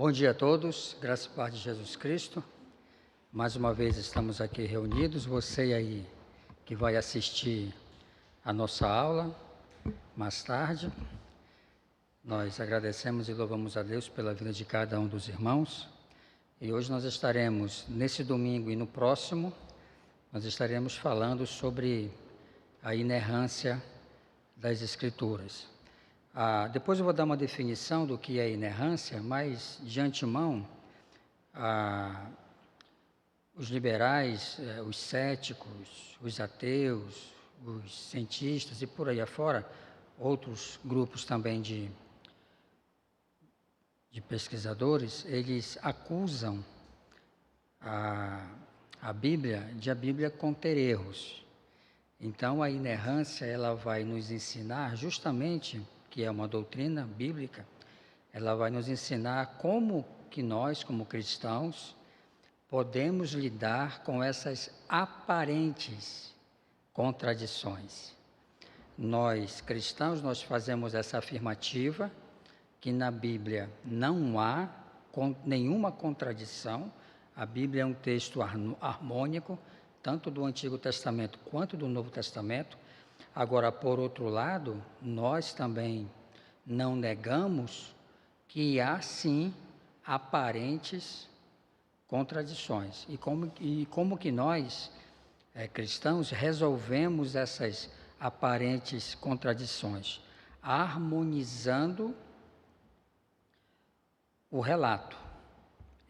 Bom dia a todos, graças e paz de Jesus Cristo. Mais uma vez estamos aqui reunidos, você aí que vai assistir a nossa aula mais tarde. Nós agradecemos e louvamos a Deus pela vida de cada um dos irmãos. E hoje nós estaremos, nesse domingo e no próximo, nós estaremos falando sobre a inerrância das Escrituras. Depois eu vou dar uma definição do que é inerrância, mas de antemão, os liberais, os céticos, os ateus, os cientistas e por aí afora, outros grupos também de pesquisadores, eles acusam a Bíblia conter erros. Então a inerrância ela vai nos ensinar justamente, que é uma doutrina bíblica, ela vai nos ensinar como que nós, como cristãos, podemos lidar com essas aparentes contradições. Nós, cristãos, nós fazemos essa afirmativa, que na Bíblia não há nenhuma contradição. A Bíblia é um texto harmônico, tanto do Antigo Testamento quanto do Novo Testamento. Agora, por outro lado, nós também não negamos que há, sim, aparentes contradições. E como que nós, cristãos, resolvemos essas aparentes contradições? Harmonizando o relato.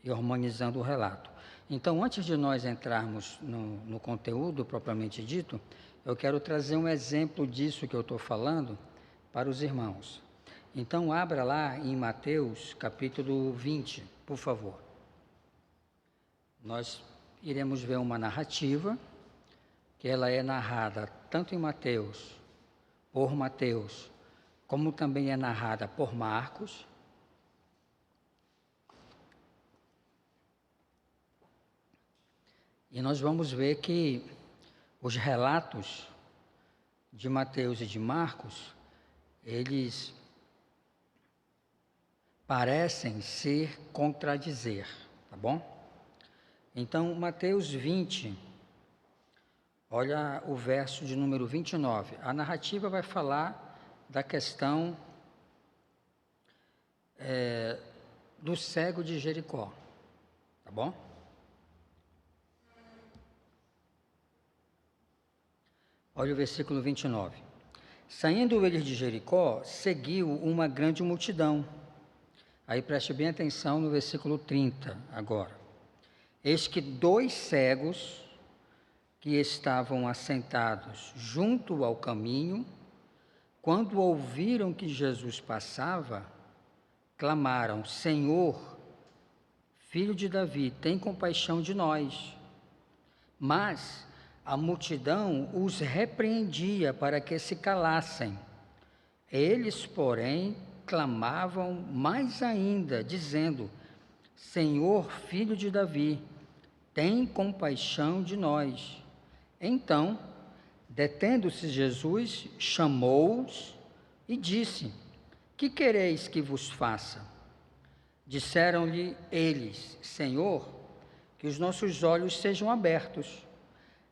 E harmonizando o relato. Então, antes de nós entrarmos no conteúdo propriamente dito, eu quero trazer um exemplo disso que eu estou falando para os irmãos. Então, abra lá em Mateus, capítulo 20, por favor. Nós iremos ver uma narrativa, que ela é narrada tanto em Mateus, por Mateus, como também é narrada por Marcos. E nós vamos ver que os relatos de Mateus e de Marcos, eles parecem ser contradizer, tá bom? Então, Mateus 20, olha o verso de número 29. A narrativa vai falar da questão do cego de Jericó, tá bom? Olha o versículo 29. Saindo eles de Jericó, seguiu uma grande multidão. Aí preste bem atenção no versículo 30 agora. Eis que 2 cegos que estavam assentados junto ao caminho, quando ouviram que Jesus passava, clamaram: Senhor, filho de Davi, tem compaixão de nós. Mas a multidão os repreendia para que se calassem. Eles, porém, clamavam mais ainda, dizendo: Senhor, filho de Davi, tem compaixão de nós. Então, detendo-se Jesus, chamou-os e disse: Que quereis que vos faça? Disseram-lhe eles: Senhor, que os nossos olhos sejam abertos.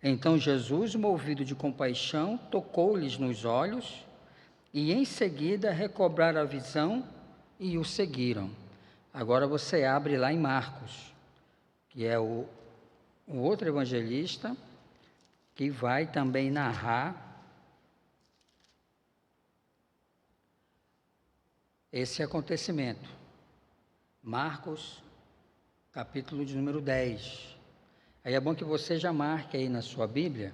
Então Jesus, movido de compaixão, tocou-lhes nos olhos e em seguida recobraram a visão e o seguiram. Agora você abre lá em Marcos, que é o outro evangelista, que vai também narrar esse acontecimento. Marcos, capítulo de número 10. Aí é bom que você já marque aí na sua Bíblia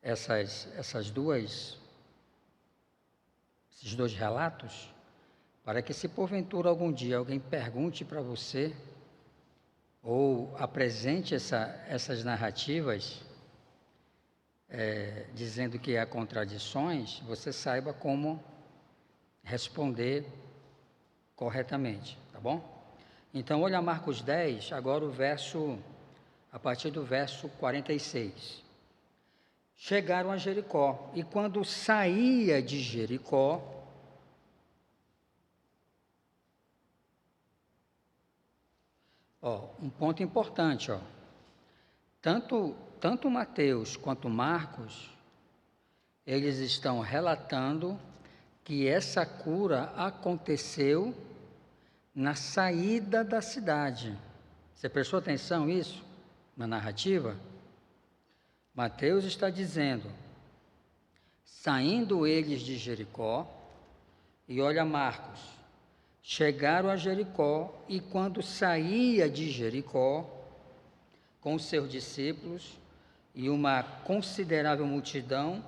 esses dois relatos, para que se porventura algum dia alguém pergunte para você ou apresente essas narrativas dizendo que há contradições, você saiba como responder corretamente, tá bom? Então, olha Marcos 10, agora a partir do verso 46. Chegaram a Jericó, e quando saía de Jericó, um ponto importante, ó. Tanto Mateus quanto Marcos, eles estão relatando que essa cura aconteceu na saída da cidade. Você prestou atenção nisso, na narrativa? Mateus está dizendo, saindo eles de Jericó, e olha Marcos, chegaram a Jericó, e quando saía de Jericó, com os seus discípulos e uma considerável multidão,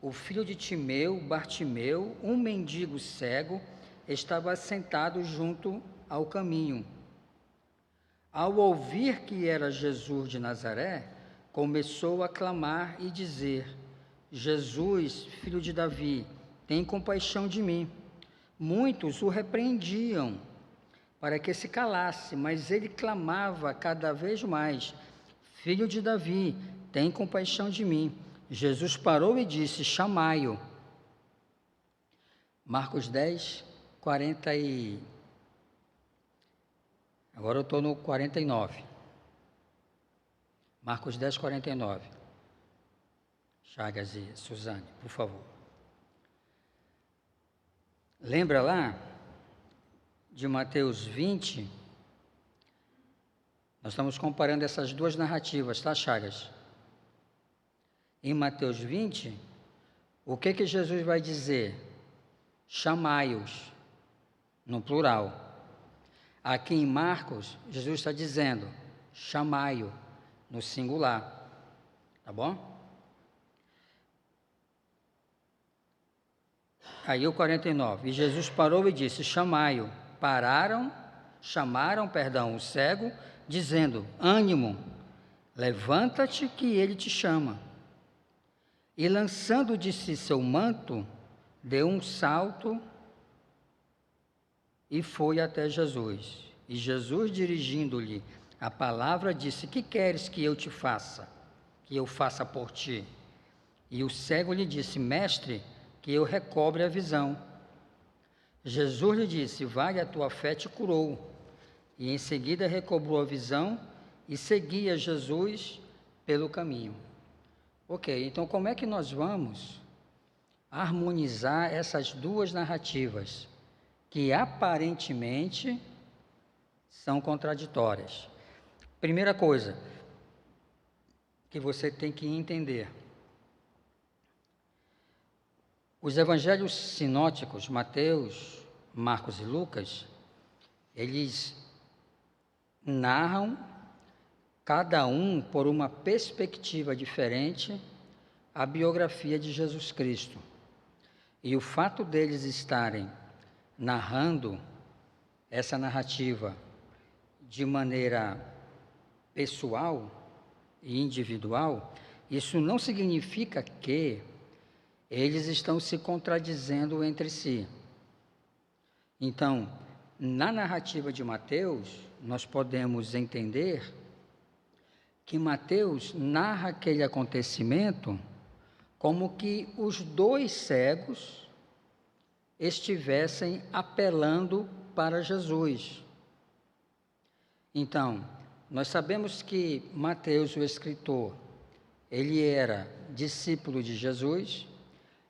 o filho de Timeu, Bartimeu, um mendigo cego, estava sentado junto ao caminho. Ao ouvir que era Jesus de Nazaré, começou a clamar e dizer: Jesus, filho de Davi, tem compaixão de mim. Muitos o repreendiam para que se calasse, mas ele clamava cada vez mais: Filho de Davi, tem compaixão de mim. Jesus parou e disse: chamai-o. Marcos 10, 40 e... Agora eu estou no 49. Marcos 10, 49. Chagas e Suzane, por favor. Lembra lá de Mateus 20? Nós estamos comparando essas duas narrativas, tá, Chagas? Em Mateus 20, o que Jesus vai dizer? Chamai-os, no plural. Aqui em Marcos, Jesus está dizendo, chamai-o, no singular. Tá bom? Aí o 49, e Jesus parou e disse, chamai-o. Chamaram o cego, dizendo, ânimo, levanta-te que ele te chama. E lançando de si seu manto, deu um salto e foi até Jesus. E Jesus, dirigindo-lhe a palavra, disse, que queres que eu te faça? Que eu faça por ti? E o cego lhe disse, mestre, que eu recobre a visão. Jesus lhe disse, vai, a tua fé te curou. E em seguida recobrou a visão e seguia Jesus pelo caminho. Ok, então como é que nós vamos harmonizar essas duas narrativas, que aparentemente são contraditórias? Primeira coisa que você tem que entender. Os evangelhos sinóticos, Mateus, Marcos e Lucas, eles narram, cada um por uma perspectiva diferente, a biografia de Jesus Cristo. E o fato deles estarem narrando essa narrativa de maneira pessoal e individual, isso não significa que eles estão se contradizendo entre si. Então, na narrativa de Mateus, nós podemos entender que Mateus narra aquele acontecimento como que os dois cegos estivessem apelando para Jesus. Então, nós sabemos que Mateus, o escritor, ele era discípulo de Jesus,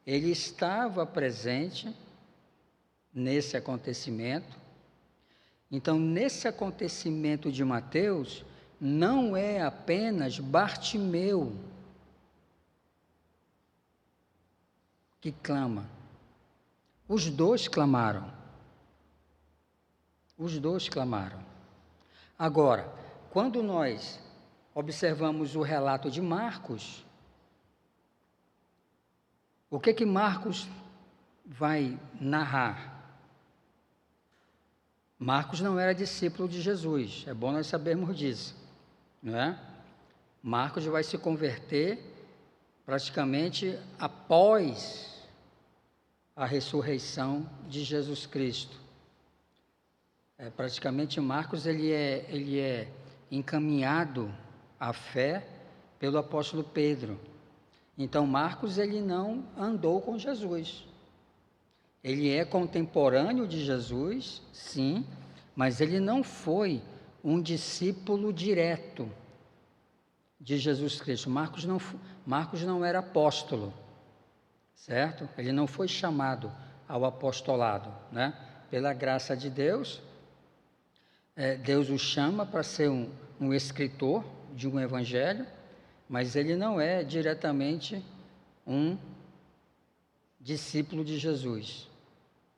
ele estava presente nesse acontecimento. Então, nesse acontecimento de Mateus, não é apenas Bartimeu que clama. Os dois clamaram. Os dois clamaram. Agora, quando nós observamos o relato de Marcos, o que Marcos vai narrar? Marcos não era discípulo de Jesus, é bom nós sabermos disso, não é? Marcos vai se converter praticamente após a ressurreição de Jesus Cristo. Praticamente Marcos ele é encaminhado à fé pelo apóstolo Pedro. Então Marcos ele não andou com Jesus. Ele é contemporâneo de Jesus, sim, mas ele não foi um discípulo direto de Jesus Cristo. Marcos não era apóstolo, certo? Ele não foi chamado ao apostolado, né? Pela graça de Deus, Deus o chama para ser um escritor de um evangelho, mas ele não é diretamente um discípulo de Jesus,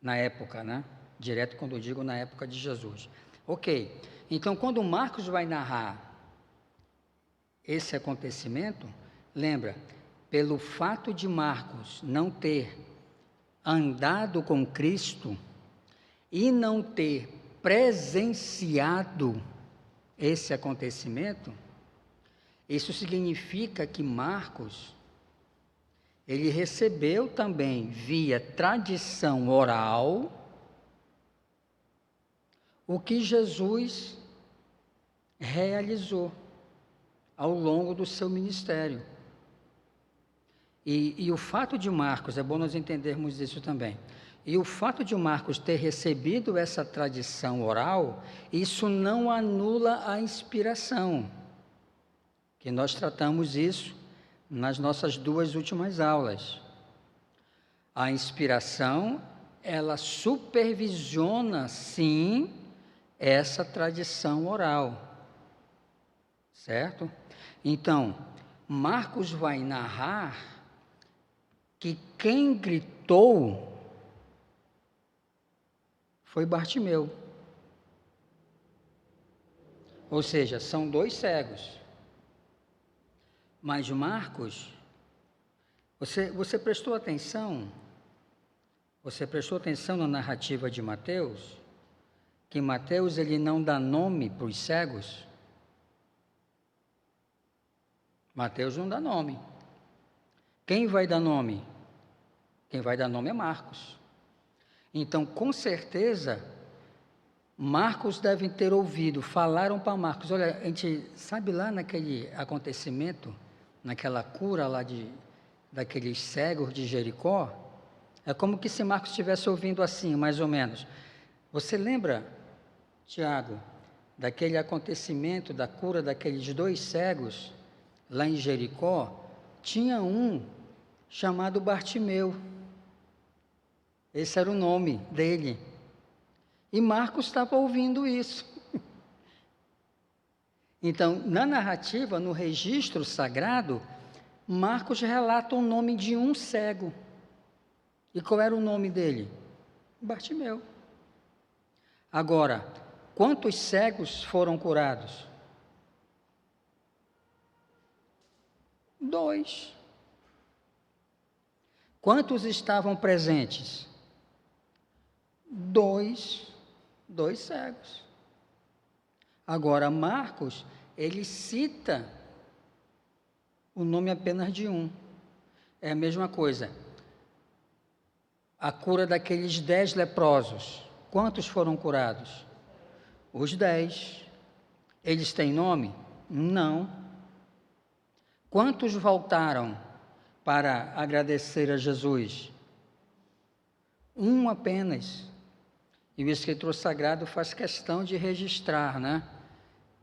na época, né? Direto quando eu digo na época de Jesus. Ok, então quando Marcos vai narrar esse acontecimento, lembra, pelo fato de Marcos não ter andado com Cristo e não ter presenciado esse acontecimento, isso significa que Marcos, ele recebeu também via tradição oral o que Jesus realizou ao longo do seu ministério. E o fato de Marcos, é bom nós entendermos isso também, e o fato de Marcos ter recebido essa tradição oral, isso não anula a inspiração, que nós tratamos isso nas nossas 2 últimas aulas. A inspiração, ela supervisiona, sim, essa tradição oral, certo? Então, Marcos vai narrar que quem gritou foi Bartimeu. Ou seja, são 2 cegos. Mas Marcos, você prestou atenção? Você prestou atenção na narrativa de Mateus? Que Mateus ele não dá nome para os cegos? Mateus não dá nome. Quem vai dar nome? Quem vai dar nome é Marcos. Então, com certeza, Marcos deve ter ouvido, falaram para Marcos, olha, a gente sabe lá naquele acontecimento, naquela cura lá daqueles cegos de Jericó, é como que se Marcos estivesse ouvindo assim, mais ou menos. Você lembra, Tiago, daquele acontecimento, da cura daqueles 2 cegos, lá em Jericó? Tinha um chamado Bartimeu. Esse era o nome dele. E Marcos estava ouvindo isso. Então, na narrativa, no registro sagrado, Marcos relata o nome de um cego. E qual era o nome dele? Bartimeu. Agora, quantos cegos foram curados? 2. Quantos estavam presentes? 2 cegos. Agora, Marcos, ele cita o nome apenas de um. É a mesma coisa. A cura daqueles 10 leprosos. Quantos foram curados? Os 10. Eles têm nome? Não. Quantos voltaram para agradecer a Jesus? Um apenas. E o escritor sagrado faz questão de registrar, né?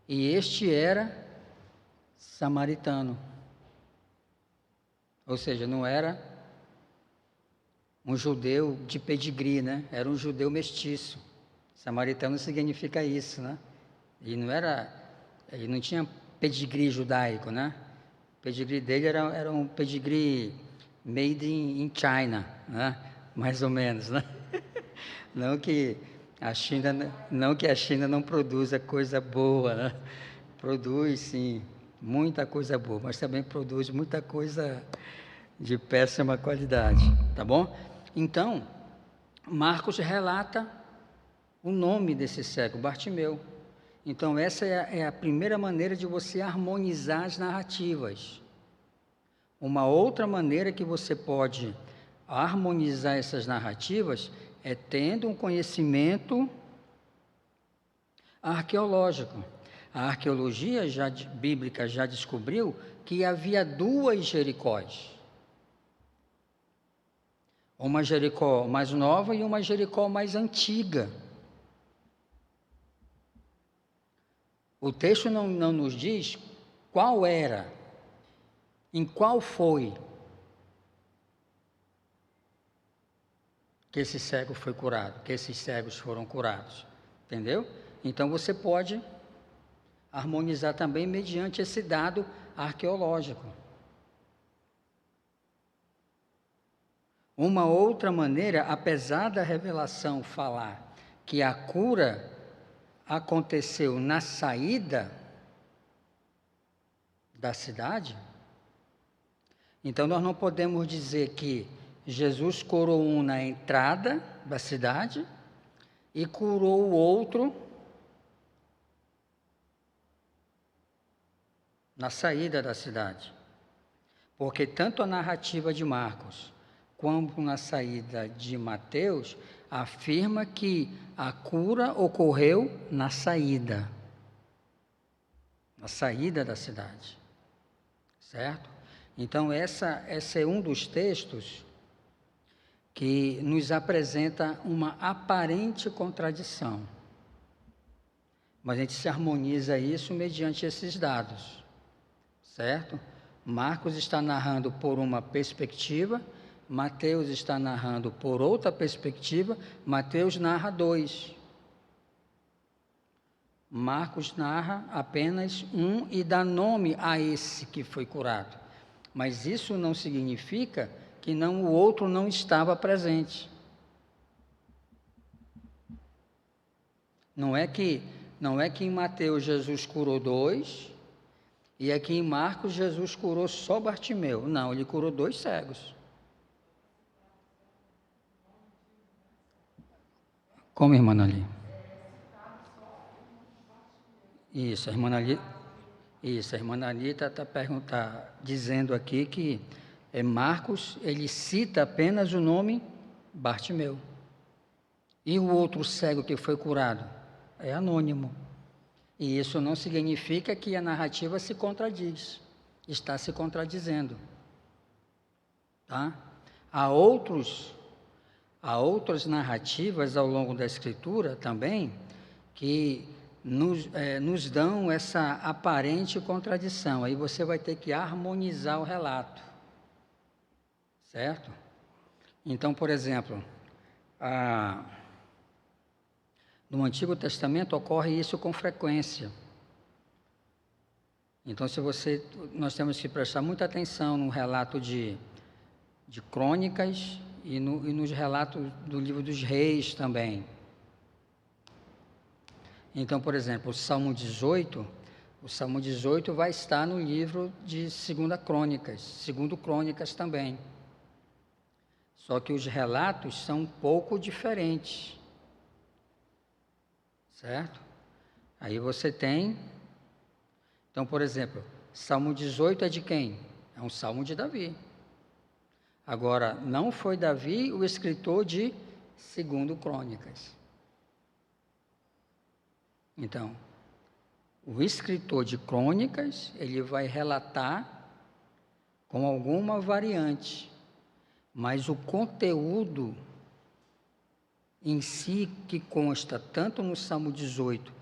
E este era samaritano. Ou seja, não era um judeu de pedigree, né? Era um judeu mestiço. Samaritano significa isso, né? Ele não tinha pedigree judaico, né? O pedigree dele era um pedigree made in China, né? Mais ou menos, né? Não que a China não produza coisa boa, né? Produz, sim, muita coisa boa, mas também produz muita coisa de péssima qualidade, tá bom? Então, Marcos relata o nome desse cego, Bartimeu. Então, essa é a primeira maneira de você harmonizar as narrativas. Uma outra maneira que você pode harmonizar essas narrativas é tendo um conhecimento arqueológico. A arqueologia bíblica já descobriu que havia 2 Jericós. Uma Jericó mais nova e uma Jericó mais antiga. O texto não nos diz qual era, em qual foi que esse cego foi curado, que esses cegos foram curados, entendeu? Então você pode harmonizar também mediante esse dado arqueológico. Uma outra maneira, apesar da revelação falar que a cura aconteceu na saída da cidade, então nós não podemos dizer que Jesus curou um na entrada da cidade e curou o outro na saída da cidade. Porque tanto a narrativa de Marcos quanto na saída de Mateus afirma que a cura ocorreu na saída da cidade, certo? Então esse é um dos textos que nos apresenta uma aparente contradição, mas a gente se harmoniza isso mediante esses dados, certo? Marcos está narrando por uma perspectiva, Mateus está narrando por outra perspectiva, Mateus narra dois. Marcos narra apenas um e dá nome a esse que foi curado. Mas isso não significa que o outro não estava presente. Não é que em Mateus Jesus curou dois, e aqui em Marcos Jesus curou só Bartimeu. Não, ele curou dois cegos. Como, irmã Nali? Isso, a irmã Nali. Isso, a irmã Nanita está dizendo aqui que Marcos, ele cita apenas o nome Bartimeu. E o outro cego que foi curado é anônimo. E isso não significa que a narrativa se contradiz, está se contradizendo. Tá? Há outras narrativas ao longo da Escritura também que nos dão essa aparente contradição. Aí você vai ter que harmonizar o relato, certo? Então, por exemplo, no Antigo Testamento ocorre isso com frequência. Então, nós temos que prestar muita atenção no relato de Crônicas e nos relatos do livro dos Reis também. Então, por exemplo, o Salmo 18 vai estar no livro de 2 Crônicas também. Só que os relatos são um pouco diferentes, certo? Aí você tem, então, por exemplo, Salmo 18 é de quem? É um salmo de Davi. Agora, não foi Davi o escritor de 2 Crônicas. Então, o escritor de Crônicas, ele vai relatar com alguma variante, mas o conteúdo em si que consta tanto no Salmo 18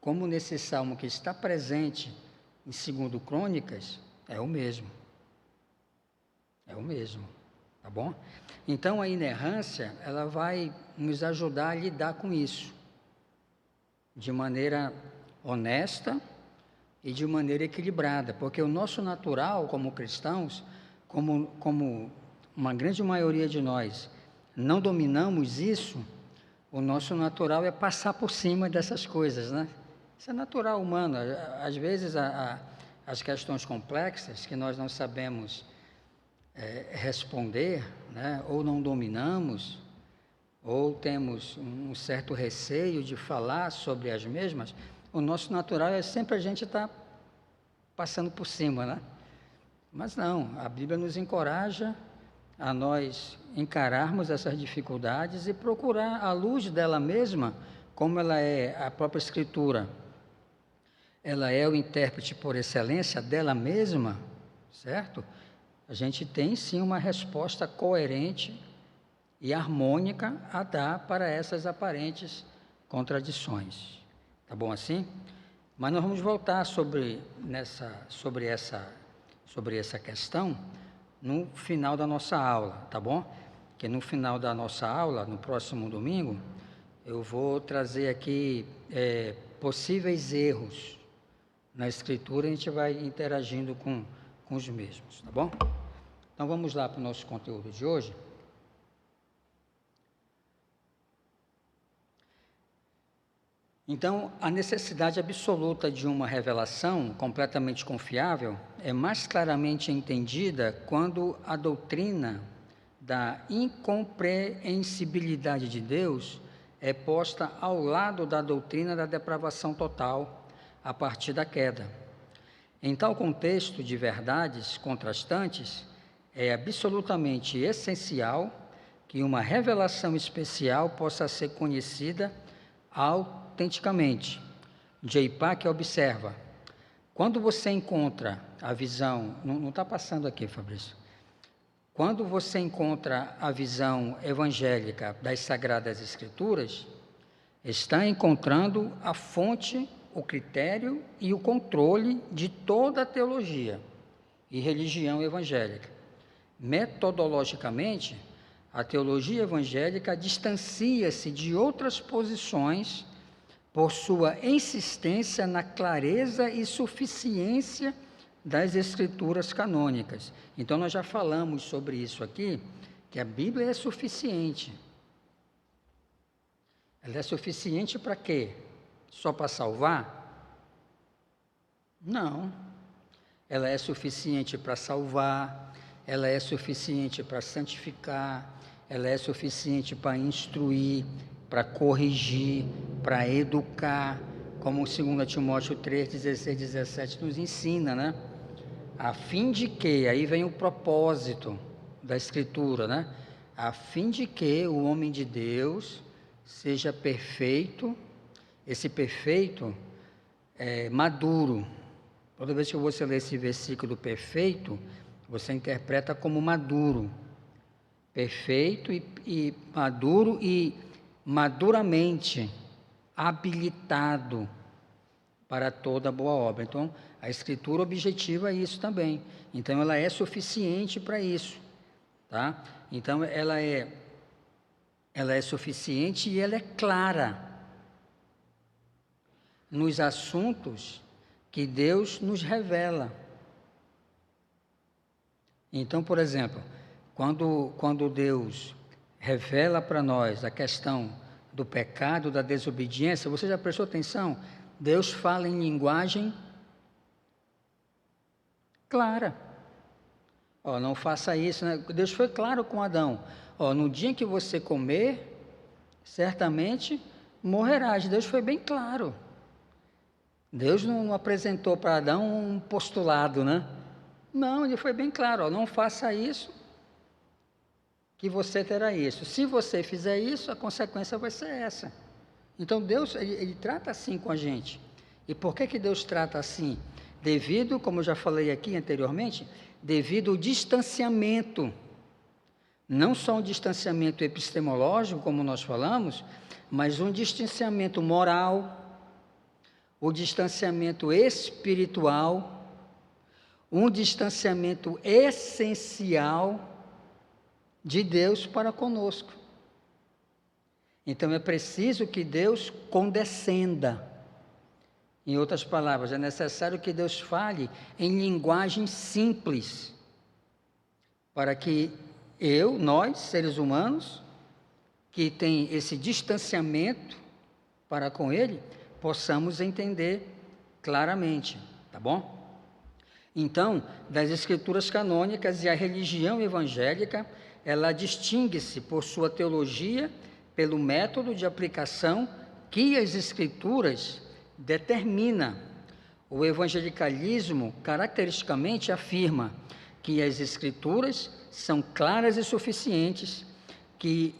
como nesse salmo que está presente em 2 Crônicas, é o mesmo. É o mesmo, tá bom? Então a inerrância, ela vai nos ajudar a lidar com isso de maneira honesta e de maneira equilibrada, porque o nosso natural como cristãos, como uma grande maioria de nós não dominamos isso, o nosso natural é passar por cima dessas coisas, né? Isso é natural humano. Às vezes as questões complexas que nós não sabemos responder, né? Ou não dominamos, ou temos um certo receio de falar sobre as mesmas, o nosso natural é sempre a gente estar passando por cima, né? Mas não, a Bíblia nos encoraja a nós encararmos essas dificuldades e procurar à luz dela mesma, como ela é a própria Escritura, ela é o intérprete por excelência dela mesma, certo? A gente tem sim uma resposta coerente e harmônica a dar para essas aparentes contradições. Tá bom assim? Mas nós vamos voltar sobre essa questão no final da nossa aula, tá bom? Que no final da nossa aula, no próximo domingo, eu vou trazer aqui possíveis erros na Escritura, e a gente vai interagindo com os mesmos, tá bom? Então vamos lá para o nosso conteúdo de hoje. Então, a necessidade absoluta de uma revelação completamente confiável é mais claramente entendida quando a doutrina da incompreensibilidade de Deus é posta ao lado da doutrina da depravação total a partir da queda. Em tal contexto de verdades contrastantes, é absolutamente essencial que uma revelação especial possa ser conhecida autenticamente. J. Packer observa: quando você encontra a visão, não está passando aqui, Fabrício. Quando você encontra a visão evangélica das Sagradas Escrituras, está encontrando a fonte, o critério e o controle de toda a teologia e religião evangélica. Metodologicamente, a teologia evangélica distancia-se de outras posições por sua insistência na clareza e suficiência das escrituras canônicas. Então, nós já falamos sobre isso aqui, que a Bíblia é suficiente. Ela é suficiente para quê? Só para salvar? Não. Ela é suficiente para salvar, ela é suficiente para santificar, ela é suficiente para instruir, para corrigir, para educar, como 2 Timóteo 3, 16, 17 nos ensina, né? A fim de que, aí vem o propósito da Escritura, né? A fim de que o homem de Deus seja perfeito, esse perfeito é maduro. Toda vez que você lê esse versículo perfeito, você interpreta como maduro. Perfeito e maduro e maduramente habilitado para toda boa obra. Então, a Escritura objetiva isso também. Então, ela é suficiente para isso, tá? Então, ela é suficiente e ela é clara nos assuntos que Deus nos revela. Então, por exemplo, quando Deus revela para nós a questão do pecado, da desobediência, você já prestou atenção? Deus fala em linguagem clara. Não faça isso, né? Deus foi claro com Adão. No dia em que você comer, certamente morrerás. Deus foi bem claro. Deus não apresentou para Adão um postulado, né? Não, ele foi bem claro, não faça isso, que você terá isso. Se você fizer isso, a consequência vai ser essa. Então, Deus, ele trata assim com a gente. E por que Deus trata assim? Devido, como eu já falei aqui anteriormente, devido ao distanciamento. Não só um distanciamento epistemológico, como nós falamos, mas um distanciamento moral, o distanciamento espiritual, um distanciamento essencial de Deus para conosco. Então, é preciso que Deus condescenda. Em outras palavras, é necessário que Deus fale em linguagem simples, para que nós, seres humanos, que tem esse distanciamento para com Ele, possamos entender claramente, tá bom? Então, das escrituras canônicas e a religião evangélica, ela distingue-se por sua teologia, pelo método de aplicação que as escrituras determina. O evangelicalismo caracteristicamente afirma que as escrituras são claras e suficientes, que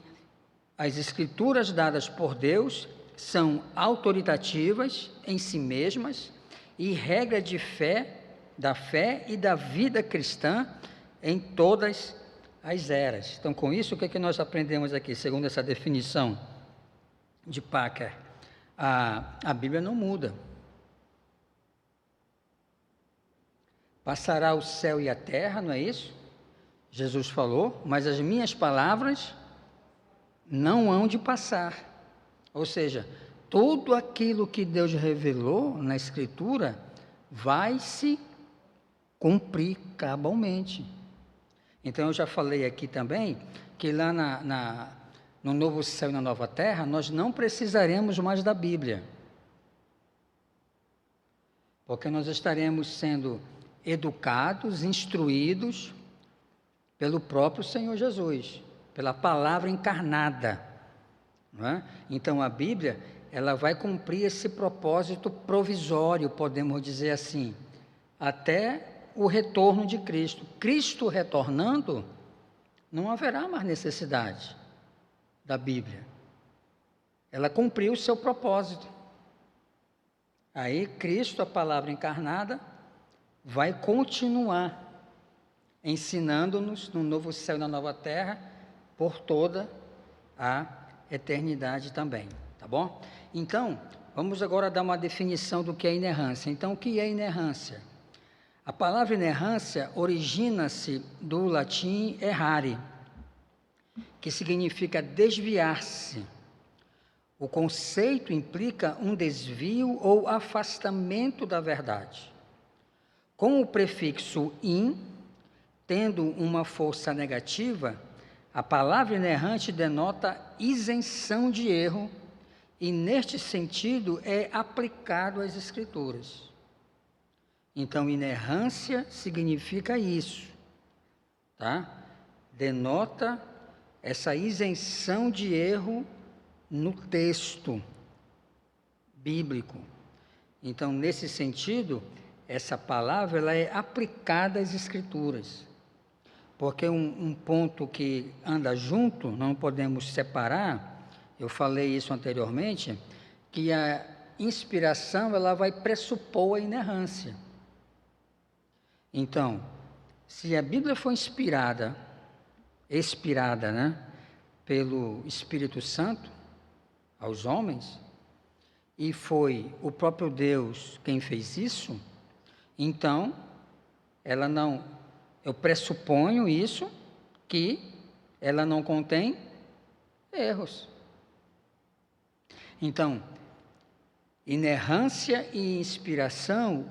as escrituras dadas por Deus são autoritativas em si mesmas e regra de fé, da fé e da vida cristã em todas as eras. Então, com isso, o que nós aprendemos aqui, segundo essa definição de Packer? A Bíblia não muda. Passará o céu e a terra, não é isso? Jesus falou, mas as minhas palavras não hão de passar. Ou seja, tudo aquilo que Deus revelou na Escritura vai se cumprir cabalmente. Então, eu já falei aqui também que lá no novo céu e na nova terra, nós não precisaremos mais da Bíblia. Porque nós estaremos sendo educados, instruídos pelo próprio Senhor Jesus, pela palavra encarnada. Não é? Então, a Bíblia, ela vai cumprir esse propósito provisório, podemos dizer assim, até o retorno de Cristo. Cristo retornando, não haverá mais necessidade da Bíblia. Ela cumpriu o seu propósito. Aí, Cristo, a palavra encarnada, vai continuar ensinando-nos no novo céu e na nova terra, por toda a eternidade também, tá bom? Então, vamos agora dar uma definição do que é inerrância. Então, o que é inerrância? A palavra inerrância origina-se do latim errare, que significa desviar-se. O conceito implica um desvio ou afastamento da verdade. Com o prefixo in, tendo uma força negativa, a palavra inerrante denota isenção de erro e, neste sentido, é aplicado às Escrituras. Então, inerrância significa isso, tá? Denota essa isenção de erro no texto bíblico. Então, nesse sentido, essa palavra ela é aplicada às Escrituras. Porque um ponto que anda junto, não podemos separar, eu falei isso anteriormente, que a inspiração ela vai pressupor a inerrância. Então, se a Bíblia foi expirada, né, pelo Espírito Santo aos homens, e foi o próprio Deus quem fez isso, então, ela não... Eu pressuponho isso, que ela não contém erros. Então, inerrância e inspiração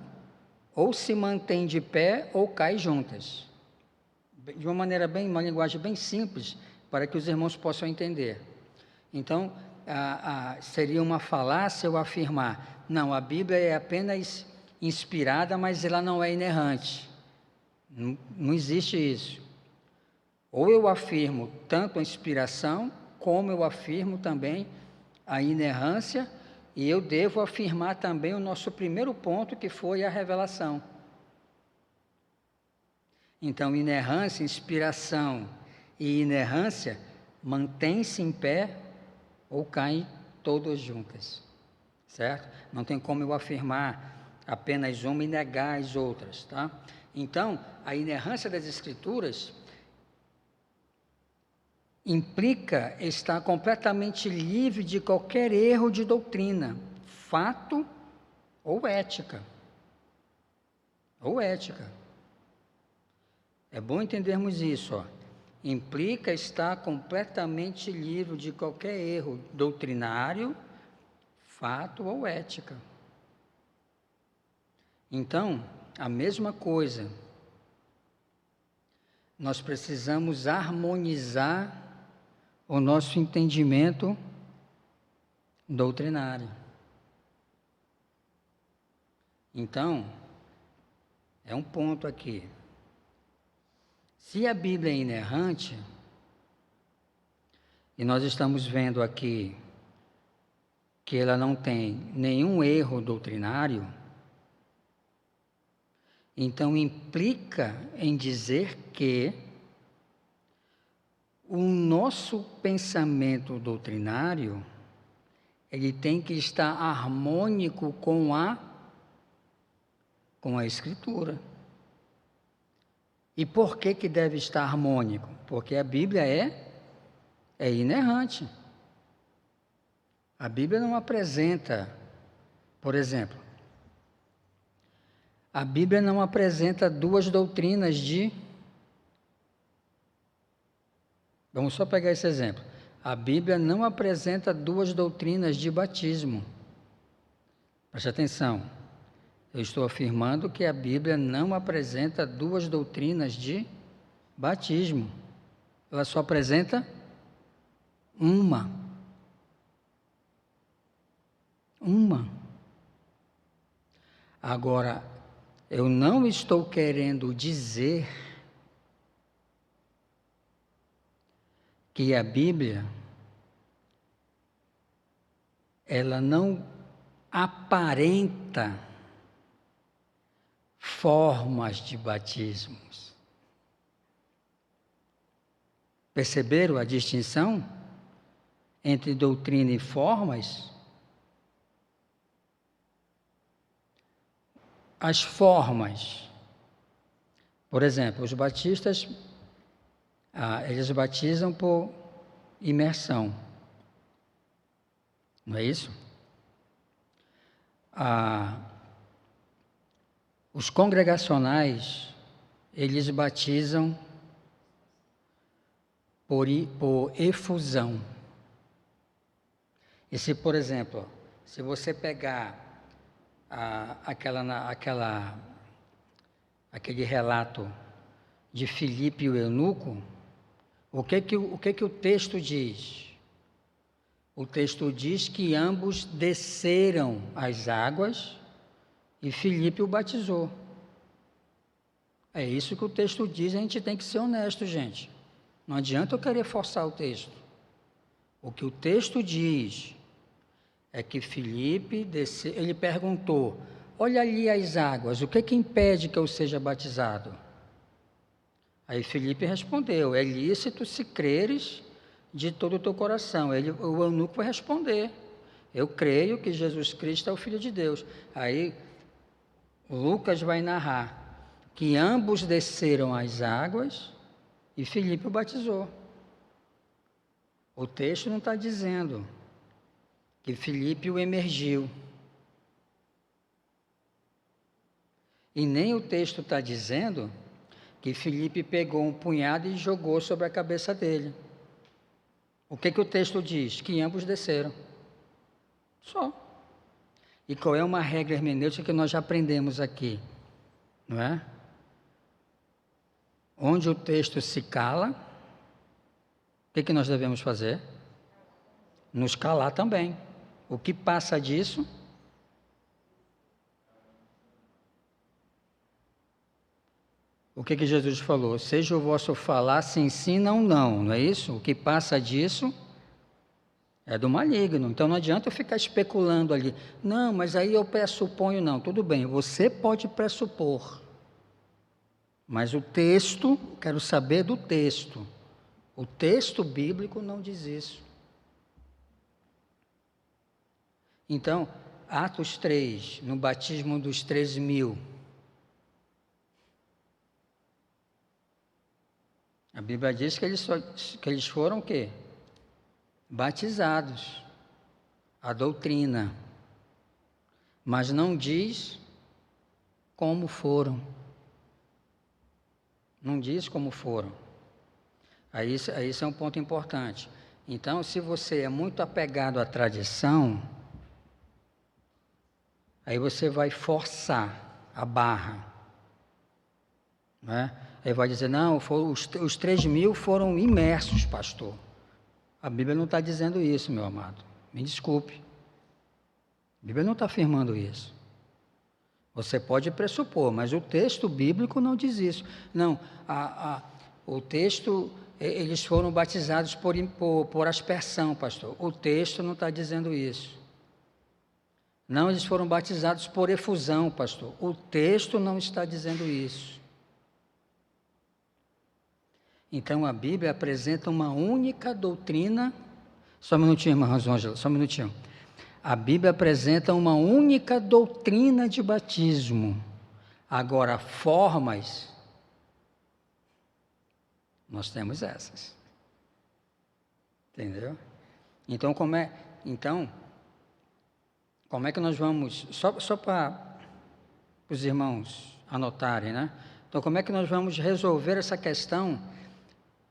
ou se mantêm de pé ou caem juntas. De uma maneira uma linguagem bem simples, para que os irmãos possam entender. Então, seria uma falácia eu afirmar, não, a Bíblia é apenas inspirada, mas ela não é inerrante. Não existe isso. Ou eu afirmo tanto a inspiração, como eu afirmo também a inerrância, e eu devo afirmar também o nosso primeiro ponto, que foi a revelação. Então, inerrância, inspiração e inerrância mantêm-se em pé ou caem todas juntas, certo? Não tem como eu afirmar apenas uma e negar as outras, tá? Então, a inerrância das Escrituras implica estar completamente livre de qualquer erro de doutrina, fato ou ética. Ou ética. É bom entendermos isso, ó. Implica estar completamente livre de qualquer erro doutrinário, fato ou ética. Então, a mesma coisa, nós precisamos harmonizar o nosso entendimento doutrinário. Então, é um ponto aqui. Se a Bíblia é inerrante, e nós estamos vendo aqui que ela não tem nenhum erro doutrinário, então implica em dizer que o nosso pensamento doutrinário, ele tem que estar harmônico com a Escritura. E por que deve estar harmônico? Porque a Bíblia é inerrante. A Bíblia não apresenta, por exemplo, A Bíblia não apresenta duas doutrinas de... Vamos só pegar esse exemplo. A Bíblia não apresenta duas doutrinas de batismo. Preste atenção. Eu estou afirmando que a Bíblia não apresenta duas doutrinas de batismo. Ela só apresenta uma. Uma. Agora, eu não estou querendo dizer que a Bíblia, ela não aparenta formas de batismos. Perceberam a distinção entre doutrina e formas? As formas, por exemplo, os batistas, eles batizam por imersão, não é isso? Os congregacionais, eles batizam por efusão. E se, por exemplo, se você pegar aquele relato de Filipe e o eunuco, o que o texto diz? O texto diz que ambos desceram as águas e Filipe o batizou. É isso que o texto diz, a gente tem que ser honesto, gente. Não adianta eu querer forçar o texto. O que o texto diz é que Filipe desceu, ele perguntou, olha ali as águas, o que impede que eu seja batizado? Aí Filipe respondeu, é lícito se creres de todo o teu coração. O eunuco vai responder, eu creio que Jesus Cristo é o Filho de Deus. Aí Lucas vai narrar que ambos desceram as águas e Filipe o batizou. O texto não está dizendo que Filipe o emergiu. E nem o texto está dizendo que Filipe pegou um punhado e jogou sobre a cabeça dele. O que o texto diz? Que ambos desceram. Só. E qual é uma regra hermenêutica que nós já aprendemos aqui? Não é? Onde o texto se cala, o que nós devemos fazer? Nos calar também. O que passa disso? O que Jesus falou? Seja o vosso falar, se ensina ou não, não é isso? O que passa disso é do maligno. Então não adianta eu ficar especulando ali. Não, mas aí eu pressuponho, não. Tudo bem, você pode pressupor. Mas o texto, quero saber do texto. O texto bíblico não diz isso. Então, Atos 3, no batismo dos 13.000, a Bíblia diz que eles foram o quê? Batizados. A doutrina. Mas não diz como foram. Não diz como foram. Aí isso é um ponto importante. Então, se você é muito apegado à tradição, aí você vai forçar a barra. Não é? Aí vai dizer, não, os 3.000 foram imersos, pastor. A Bíblia não está dizendo isso, meu amado. Me desculpe. A Bíblia não está afirmando isso. Você pode pressupor, mas o texto bíblico não diz isso. Não, o texto, eles foram batizados por aspersão, pastor. O texto não está dizendo isso. Não, eles foram batizados por efusão, pastor. O texto não está dizendo isso. Então a Bíblia apresenta uma única doutrina. Só um minutinho, irmã Rosângela, só um minutinho. A Bíblia apresenta uma única doutrina de batismo. Agora, formas, nós temos essas. Entendeu? Então, como é que nós vamos... Só para os irmãos anotarem, né? Então, como é que nós vamos resolver essa questão,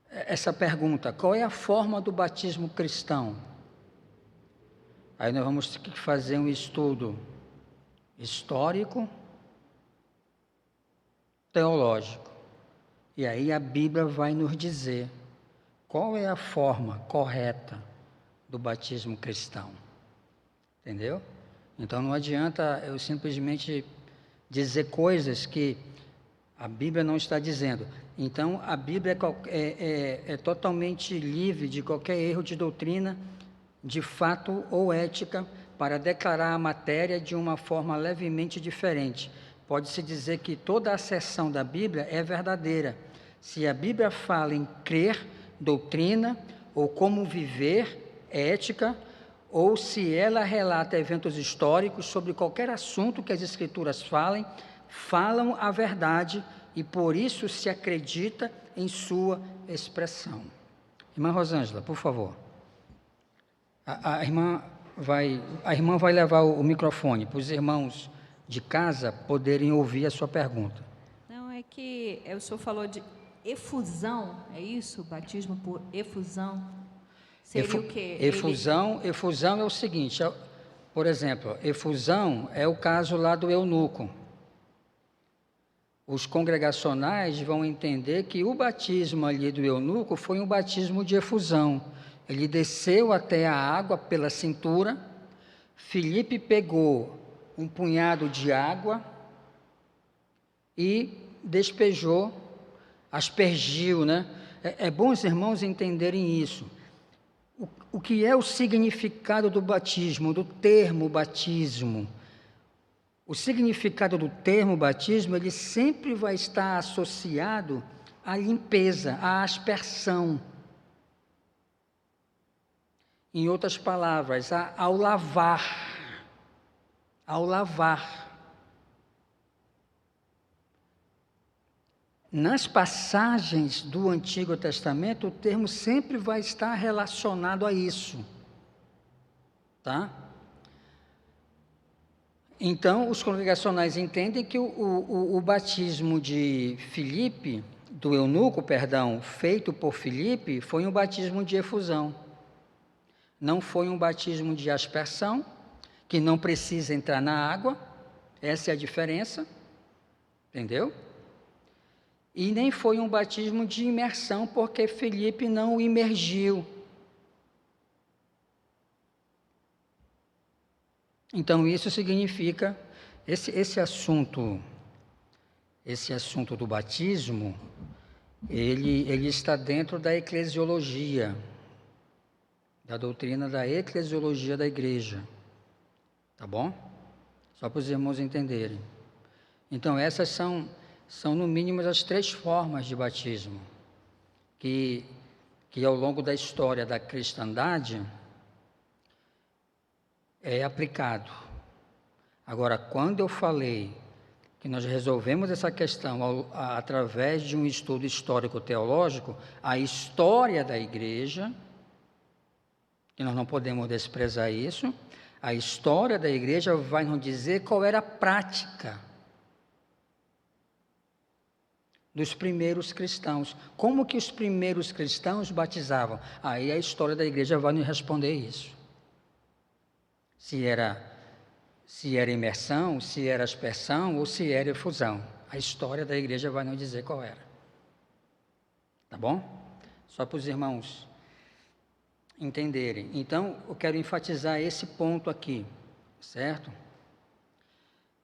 essa pergunta? Qual é a forma do batismo cristão? Aí nós vamos ter que fazer um estudo histórico, teológico. E aí a Bíblia vai nos dizer qual é a forma correta do batismo cristão. Entendeu? Então não adianta eu simplesmente dizer coisas que a Bíblia não está dizendo. Então a Bíblia é totalmente livre de qualquer erro de doutrina, de fato ou ética, para declarar a matéria de uma forma levemente diferente. Pode-se dizer que toda a seção da Bíblia é verdadeira. Se a Bíblia fala em crer, doutrina, ou como viver, ética, ou se ela relata eventos históricos sobre qualquer assunto que as Escrituras falam a verdade e por isso se acredita em sua expressão. Irmã Rosângela, por favor. A irmã vai levar o microfone para os irmãos de casa poderem ouvir a sua pergunta. Não, é que o senhor falou de efusão, é isso? Batismo por efusão? Seria o quê? Efusão é o seguinte, por exemplo, efusão é o caso lá do eunuco. Os congregacionais vão entender que o batismo ali do eunuco foi um batismo de efusão. Ele desceu até a água pela cintura, Filipe pegou um punhado de água e despejou, aspergiu, né? É bom os irmãos entenderem isso. O que é o significado do batismo, do termo batismo? O significado do termo batismo, ele sempre vai estar associado à limpeza, à aspersão. Em outras palavras, ao lavar. Ao lavar. Nas passagens do Antigo Testamento, o termo sempre vai estar relacionado a isso. Tá? Então, os congregacionais entendem que o batismo de Filipe, do eunuco, feito por Filipe, foi um batismo de efusão. Não foi um batismo de aspersão, que não precisa entrar na água, essa é a diferença, entendeu? E nem foi um batismo de imersão, porque Filipe não o imergiu. Então, isso significa, esse assunto do batismo, ele está dentro da eclesiologia, da doutrina da eclesiologia da igreja. Tá bom? Só para os irmãos entenderem. Então, essas são no mínimo as 3 formas de batismo, que ao longo da história da cristandade é aplicado. Agora, quando eu falei que nós resolvemos essa questão através de um estudo histórico-teológico, a história da igreja, que nós não podemos desprezar isso, a história da igreja vai nos dizer qual era a prática dos primeiros cristãos. Como que os primeiros cristãos batizavam? Aí a história da igreja vai nos responder isso. Se era imersão, se era aspersão ou se era efusão. A história da igreja vai nos dizer qual era. Tá bom? Só para os irmãos entenderem. Então, eu quero enfatizar esse ponto aqui, certo?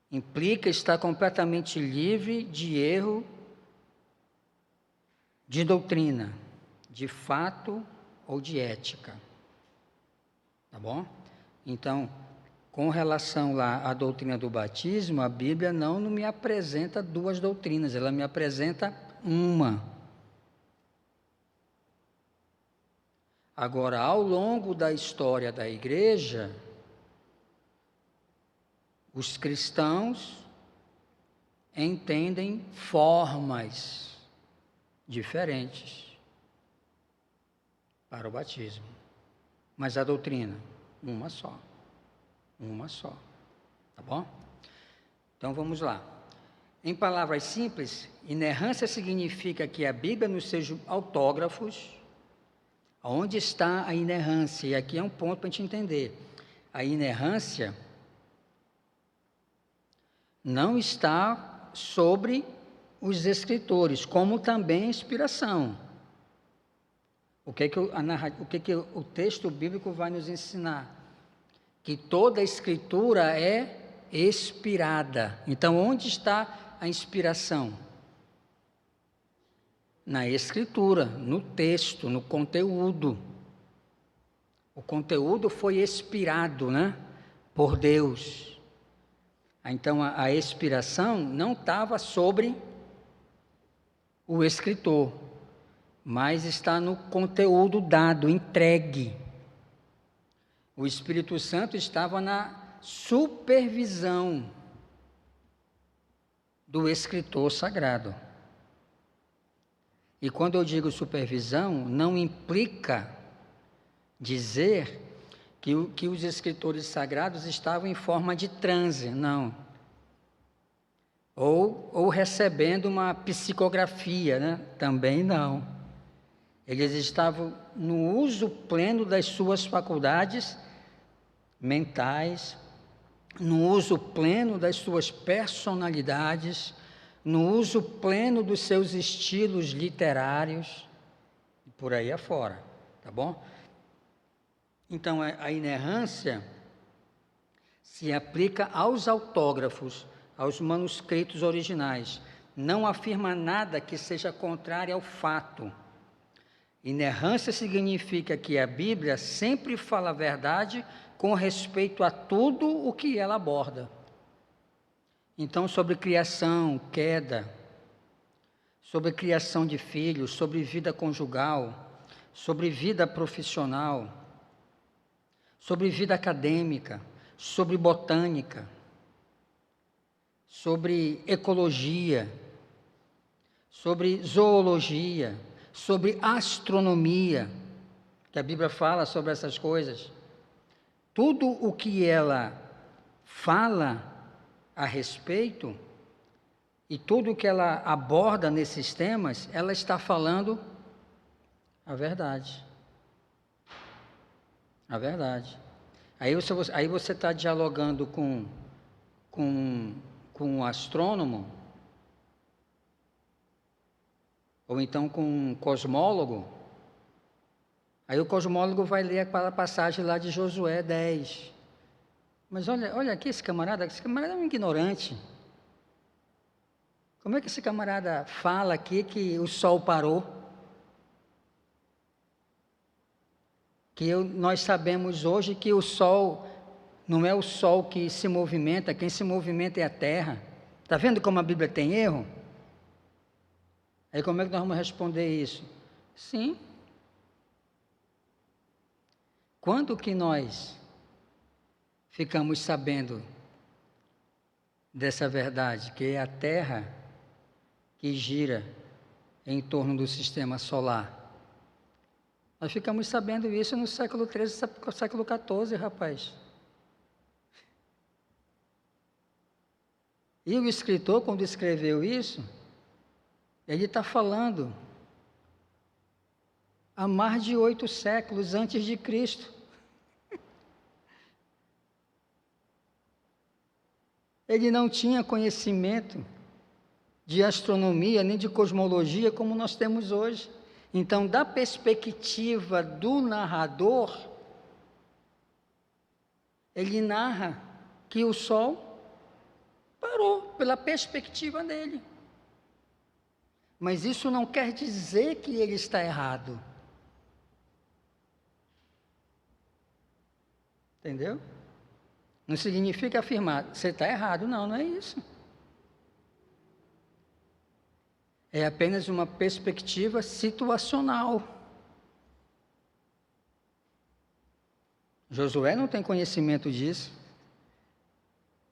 Implica estar completamente livre de erro de doutrina, de fato ou de ética. Tá bom? Então, com relação lá à doutrina do batismo, a Bíblia não me apresenta 2 doutrinas, ela me apresenta uma. Agora, ao longo da história da igreja, os cristãos entendem formas diferentes para o batismo. Mas a doutrina, uma só. Uma só. Tá bom? Então vamos lá. Em palavras simples, inerrância significa que a Bíblia, nos seus autógrafos, onde está a inerrância? E aqui é um ponto para a gente entender. A inerrância não está sobre os escritores, como também a inspiração. O que o texto bíblico vai nos ensinar? Que toda a escritura é inspirada. Então, onde está a inspiração? Na escritura, no texto, no conteúdo. O conteúdo foi inspirado, né, por Deus. Então, a inspiração não estava sobre o escritor, mas está no conteúdo dado, entregue. O Espírito Santo estava na supervisão do escritor sagrado. E quando eu digo supervisão, não implica dizer que os escritores sagrados estavam em forma de transe, não. Ou recebendo uma psicografia, né? Também não. Eles estavam no uso pleno das suas faculdades mentais, no uso pleno das suas personalidades, no uso pleno dos seus estilos literários, e por aí afora, tá bom? Então, a inerrância se aplica aos autógrafos, aos manuscritos originais. Não afirma nada que seja contrário ao fato. Inerrância significa que a Bíblia sempre fala a verdade com respeito a tudo o que ela aborda. Então, sobre criação, queda, sobre criação de filhos, sobre vida conjugal, sobre vida profissional, sobre vida acadêmica, sobre botânica, sobre ecologia, sobre zoologia, sobre astronomia, que a Bíblia fala sobre essas coisas. Tudo o que ela fala a respeito e tudo o que ela aborda nesses temas, ela está falando a verdade. A verdade. Aí você está dialogando com um astrônomo, ou então com um cosmólogo. Aí o cosmólogo vai ler aquela passagem lá de Josué 10. Mas olha aqui esse camarada é um ignorante. Como é que esse camarada fala aqui que o sol parou? Nós sabemos hoje que o sol não é o sol que se movimenta, quem se movimenta é a terra. Está vendo como a Bíblia tem erro? Aí como é que nós vamos responder isso? Sim. Quando que nós ficamos sabendo dessa verdade, que é a Terra que gira em torno do sistema solar? Nós ficamos sabendo isso no século XIII, século XIV, rapaz. E o escritor, quando escreveu isso, ele está falando há mais de 8 séculos antes de Cristo. Ele não tinha conhecimento de astronomia nem de cosmologia como nós temos hoje. Então, da perspectiva do narrador, ele narra que o Sol parou, pela perspectiva dele. Mas isso não quer dizer que ele está errado. Entendeu? Não significa afirmar, você está errado. Não, não é isso. É apenas uma perspectiva situacional. Josué não tem conhecimento disso.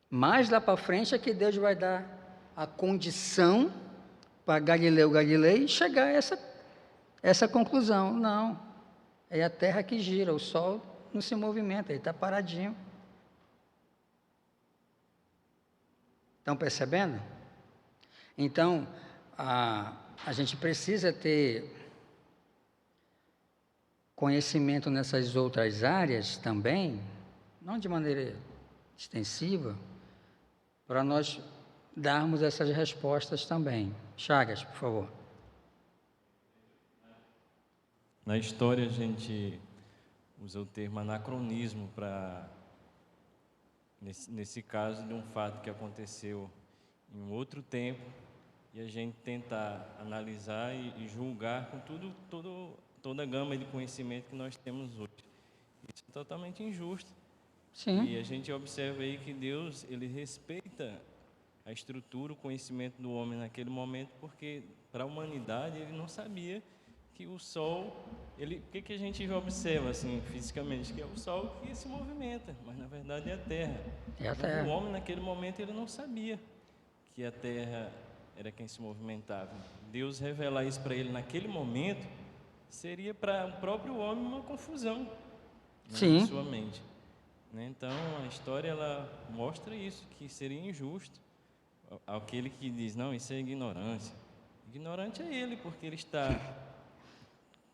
Mais lá para frente é que Deus vai dar a condição para Galileu Galilei chegar a essa conclusão. Não, é a terra que gira, o sol não se movimenta, ele está paradinho. Estão percebendo? Então, a gente precisa ter conhecimento nessas outras áreas também, não de maneira extensiva, para nós darmos essas respostas também. Chagas, por favor. Na história, a gente usa o termo anacronismo para, nesse caso, de um fato que aconteceu em um outro tempo, e a gente tentar analisar e julgar com toda a gama de conhecimento que nós temos hoje. Isso é totalmente injusto. Sim. E a gente observa aí que Deus, ele respeita a estrutura, o conhecimento do homem naquele momento, porque para a humanidade ele não sabia que o Sol, o que a gente observa assim fisicamente, que é o Sol que se movimenta, mas na verdade é a Terra. É a Mas Terra. o homem naquele momento ele não sabia que a Terra era quem se movimentava. Deus revelar isso para ele naquele momento seria para o próprio homem uma confusão, né, Sim. em sua mente. Né? Então a história ela mostra isso, que seria injusto aquele que diz, não, isso é ignorância. Ignorante é ele, porque ele está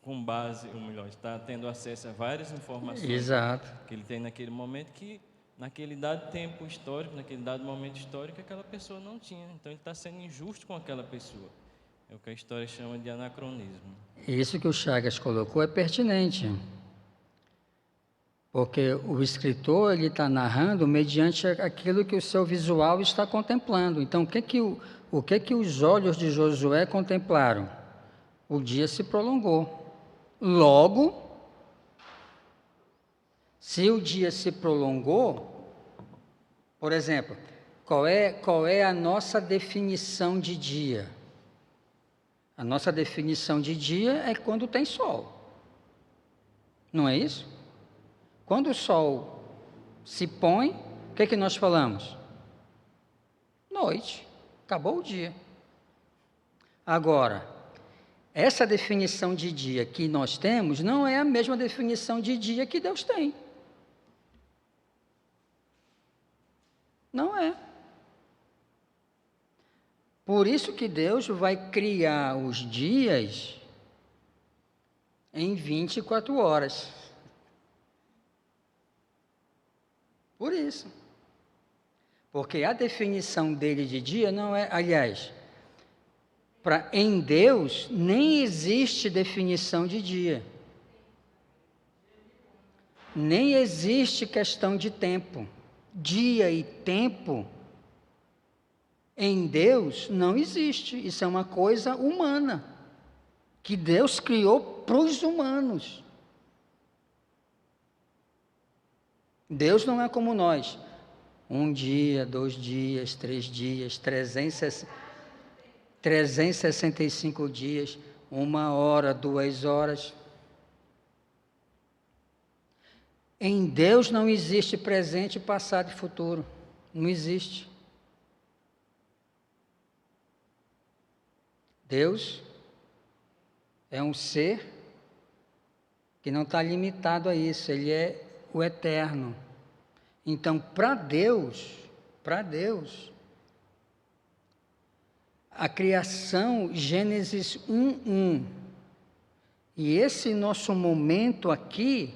com base, ou melhor, está tendo acesso a várias informações. Exato. Que ele tem naquele momento que, naquele dado tempo histórico, naquele dado momento histórico, aquela pessoa não tinha. Então ele está sendo injusto com aquela pessoa. É o que a história chama de anacronismo. Isso que o Chagas colocou é pertinente. Porque o escritor ele está narrando mediante aquilo que o seu visual está contemplando. Então, o que os olhos de Josué contemplaram? O dia se prolongou. Logo, se o dia se prolongou, por exemplo, qual é a nossa definição de dia? A nossa definição de dia é quando tem sol. Não é isso? Quando o sol se põe, o que nós falamos? Noite, acabou o dia. Agora, essa definição de dia que nós temos não é a mesma definição de dia que Deus tem. Não é. Por isso que Deus vai criar os dias em 24 horas. Por isso. Porque a definição dele de dia não é, aliás, em Deus nem existe definição de dia. Nem existe questão de tempo. Dia e tempo em Deus não existe. Isso é uma coisa humana que Deus criou para os humanos. Deus não é como nós. 1 dia, 2 dias, 3 dias, 365 dias, 1 hora, 2 horas. Em Deus não existe presente, passado e futuro. Não existe. Deus é um ser que não está limitado a isso, ele é o eterno. Então, para Deus, a criação, Gênesis 1:1, e esse nosso momento aqui,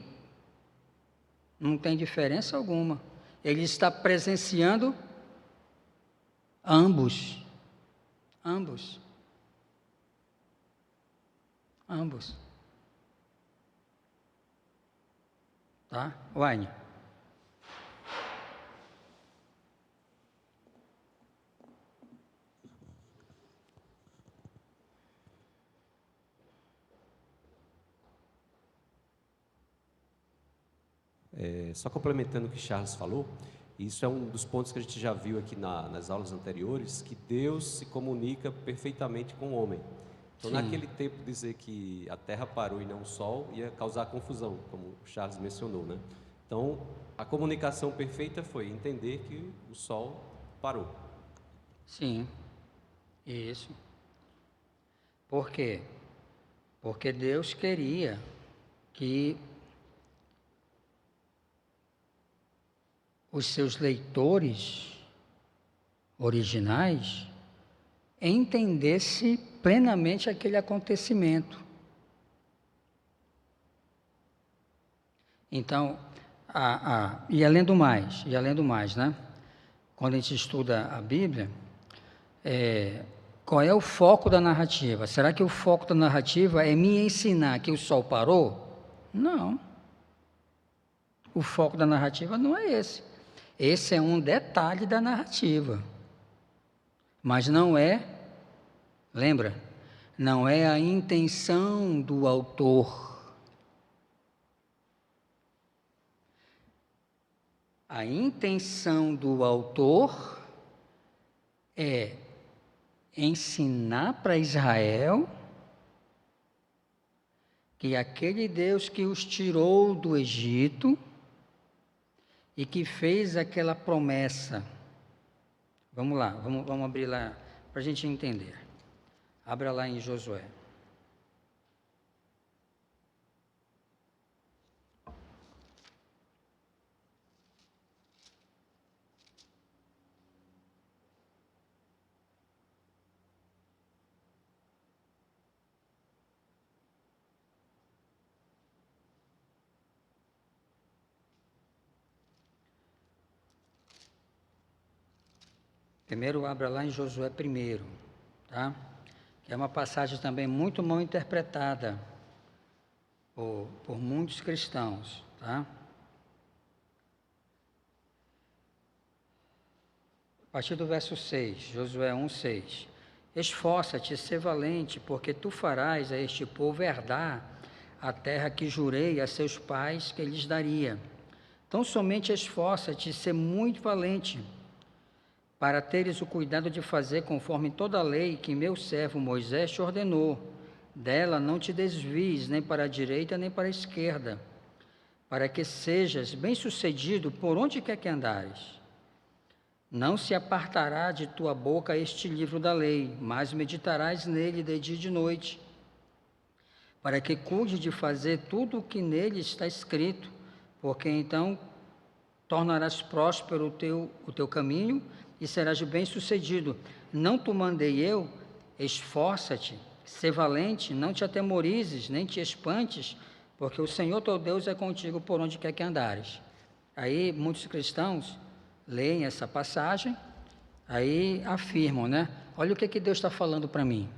não tem diferença alguma. Ele está presenciando ambos. Tá? Wayne. Só complementando o que Charles falou, isso é um dos pontos que a gente já viu aqui nas aulas anteriores, que Deus se comunica perfeitamente com o homem. Então, Sim. Naquele tempo, dizer que a Terra parou e não o Sol ia causar confusão, como o Charles mencionou, né? Então, a comunicação perfeita foi entender que o Sol parou. Sim, isso. Por quê? Porque Deus queria que os seus leitores originais entendesse plenamente aquele acontecimento. Então, e além do mais, né? Quando a gente estuda a Bíblia, qual é o foco da narrativa? Será que o foco da narrativa é me ensinar que o sol parou? Não. O foco da narrativa não é esse. Esse é um detalhe da narrativa. Mas não é, lembra? Não é a intenção do autor. A intenção do autor é ensinar para Israel que aquele Deus que os tirou do Egito e que fez aquela promessa. Vamos lá, vamos abrir lá para a gente entender. Abra lá em Josué. Primeiro abra lá em Josué 1, tá? Que é uma passagem também muito mal interpretada por muitos cristãos, tá? A partir do verso 6, Josué 1:6. Esforça-te, sê valente, porque tu farás a este povo herdar a terra que jurei a seus pais que lhes daria. Então somente esforça-te, sê muito valente, para teres o cuidado de fazer conforme toda a lei que meu servo Moisés te ordenou. Dela não te desvies, nem para a direita, nem para a esquerda, para que sejas bem-sucedido por onde quer que andares. Não se apartará de tua boca este livro da lei, mas meditarás nele de dia e de noite, para que cuide de fazer tudo o que nele está escrito, porque então tornarás próspero o teu caminho e serás bem-sucedido. Não te mandei eu? Esforça-te, sê valente, não te atemorizes, nem te espantes, porque o Senhor teu Deus é contigo por onde quer que andares. Aí muitos cristãos leem essa passagem, aí afirmam, né? Olha o que Deus está falando para mim.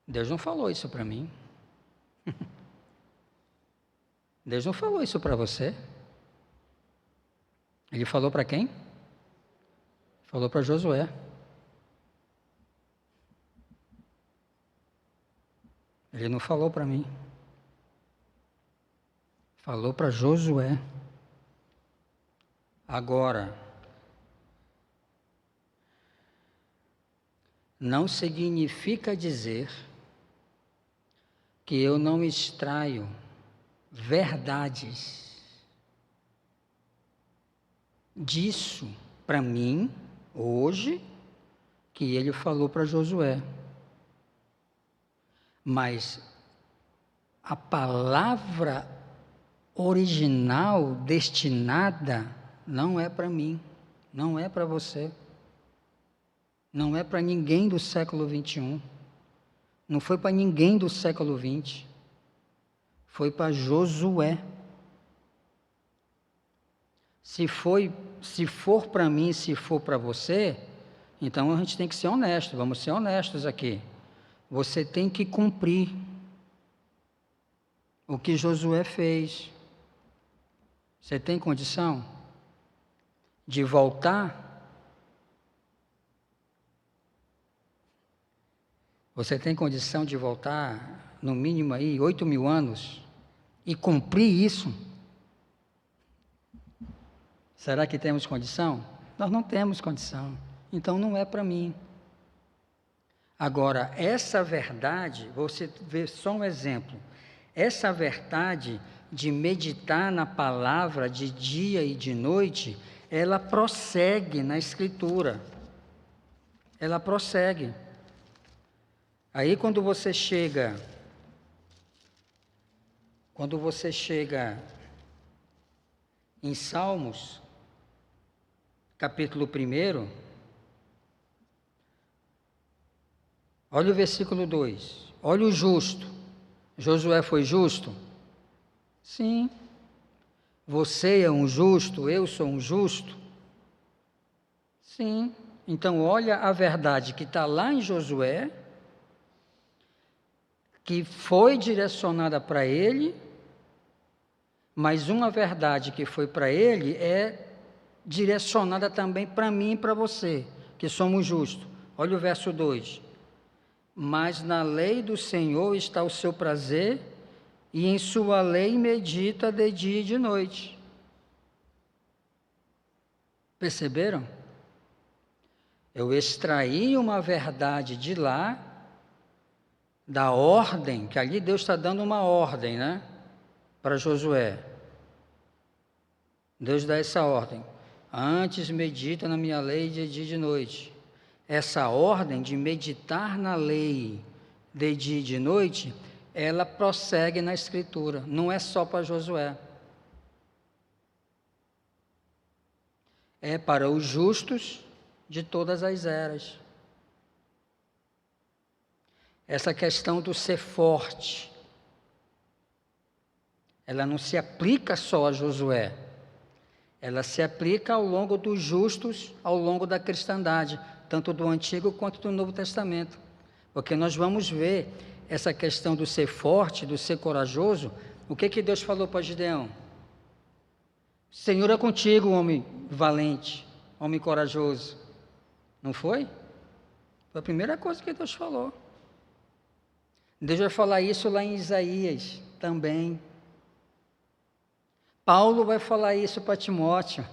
Deus não falou isso para mim. Deus não falou isso para você. Ele falou para quem? Falou para Josué. Ele não falou para mim. Falou para Josué. Agora, não significa dizer que eu não extraio verdades disso para mim, hoje, que ele falou para Josué. Mas a palavra original destinada não é para mim, não é para você, não é para ninguém do século 21, não foi para ninguém do século 20, foi para Josué. Se for para mim, se for para você, então a gente tem que ser honesto, vamos ser honestos aqui. Você tem que cumprir o que Josué fez. Você tem condição de voltar? Você tem condição de voltar, no mínimo aí, 8.000 anos e cumprir isso? Será que temos condição? Nós não temos condição. Então não é para mim. Agora, essa verdade, você vê só um exemplo. Essa verdade de meditar na palavra de dia e de noite, ela prossegue na Escritura. Ela prossegue. Aí quando você chega Em Salmos, capítulo 1, olha o versículo 2. Olha o justo. Josué foi justo? Sim. Você é um justo, eu sou um justo? Sim. Então, olha a verdade que está lá em Josué, que foi direcionada para ele, mas uma verdade que foi para ele é direcionada também para mim e para você, que somos justos. Olha o verso 2. Mas na lei do Senhor está o seu prazer, e em sua lei medita de dia e de noite. Perceberam? Eu extraí uma verdade de lá, da ordem, que ali Deus está dando uma ordem, né? Para Josué. Deus dá essa ordem. Antes medita na minha lei de dia e de noite. Essa ordem de meditar na lei de dia e de noite, ela prossegue na Escritura, não é só para Josué. É para os justos de todas as eras. Essa questão do ser forte, ela não se aplica só a Josué, ela se aplica ao longo dos justos, ao longo da cristandade, tanto do Antigo quanto do Novo Testamento. Porque nós vamos ver essa questão do ser forte, do ser corajoso. O que Deus falou para Gideão? Senhor é contigo, homem valente, homem corajoso. Não foi? Foi a primeira coisa que Deus falou. Deus vai falar isso lá em Isaías também. Paulo vai falar isso para Timóteo.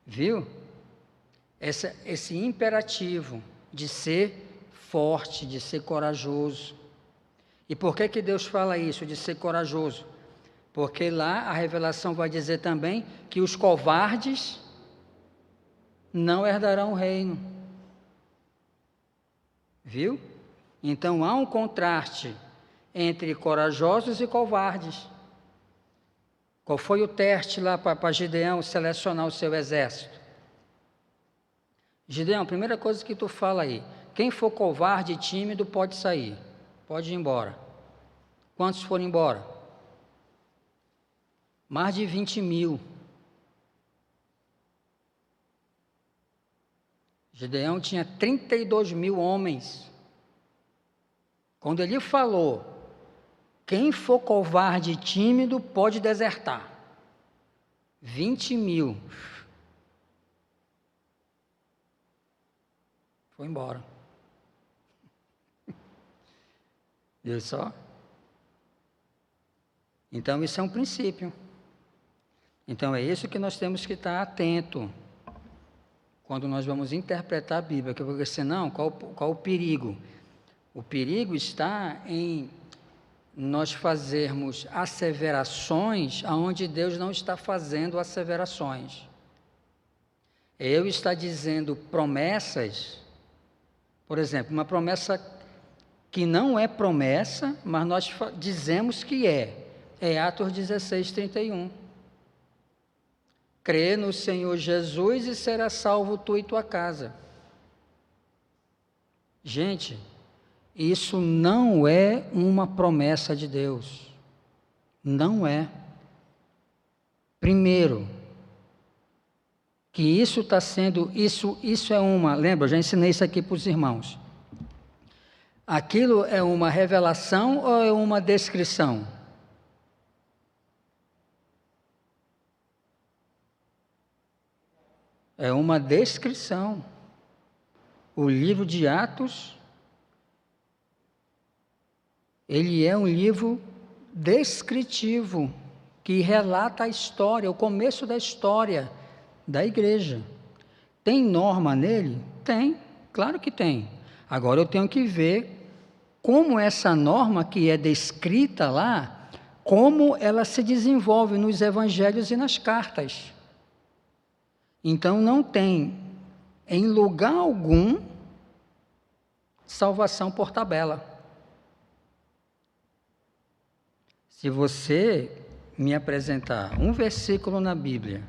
Viu? Esse imperativo de ser forte, de ser corajoso. E por que Deus fala isso, de ser corajoso? Porque lá a revelação vai dizer também que os covardes não herdarão o reino. Viu? Então há um contraste entre corajosos e covardes. Qual foi o teste lá para Gideão selecionar o seu exército? Gideão, primeira coisa que tu fala aí, quem for covarde e tímido pode sair, pode ir embora. Quantos foram embora? Mais de 20.000. Gideão tinha 32.000 homens. Quando ele falou, quem for covarde e tímido pode desertar. 20.000. Foi embora. Viu só? Então, isso é um princípio. Então, é isso que nós temos que estar atento quando nós vamos interpretar a Bíblia. Porque senão, qual o perigo? O perigo está em nós fazermos asseverações aonde Deus não está fazendo asseverações. Eu está dizendo promessas, por exemplo, uma promessa que não é promessa, mas nós dizemos que é Atos 16:31. Crê no Senhor Jesus e será salvo tu e tua casa. Gente, isso não é uma promessa de Deus. Não é. Primeiro, que isso está sendo, isso é uma, lembra, eu já ensinei isso aqui para os irmãos. Aquilo é uma revelação ou é uma descrição? É uma descrição. O livro de Atos, ele é um livro descritivo, que relata a história, o começo da história da igreja. Tem norma nele? Tem, claro que tem. Agora eu tenho que ver como essa norma que é descrita lá, como ela se desenvolve nos evangelhos e nas cartas. Então não tem, em lugar algum, salvação por tabela. Se você me apresentar um versículo na Bíblia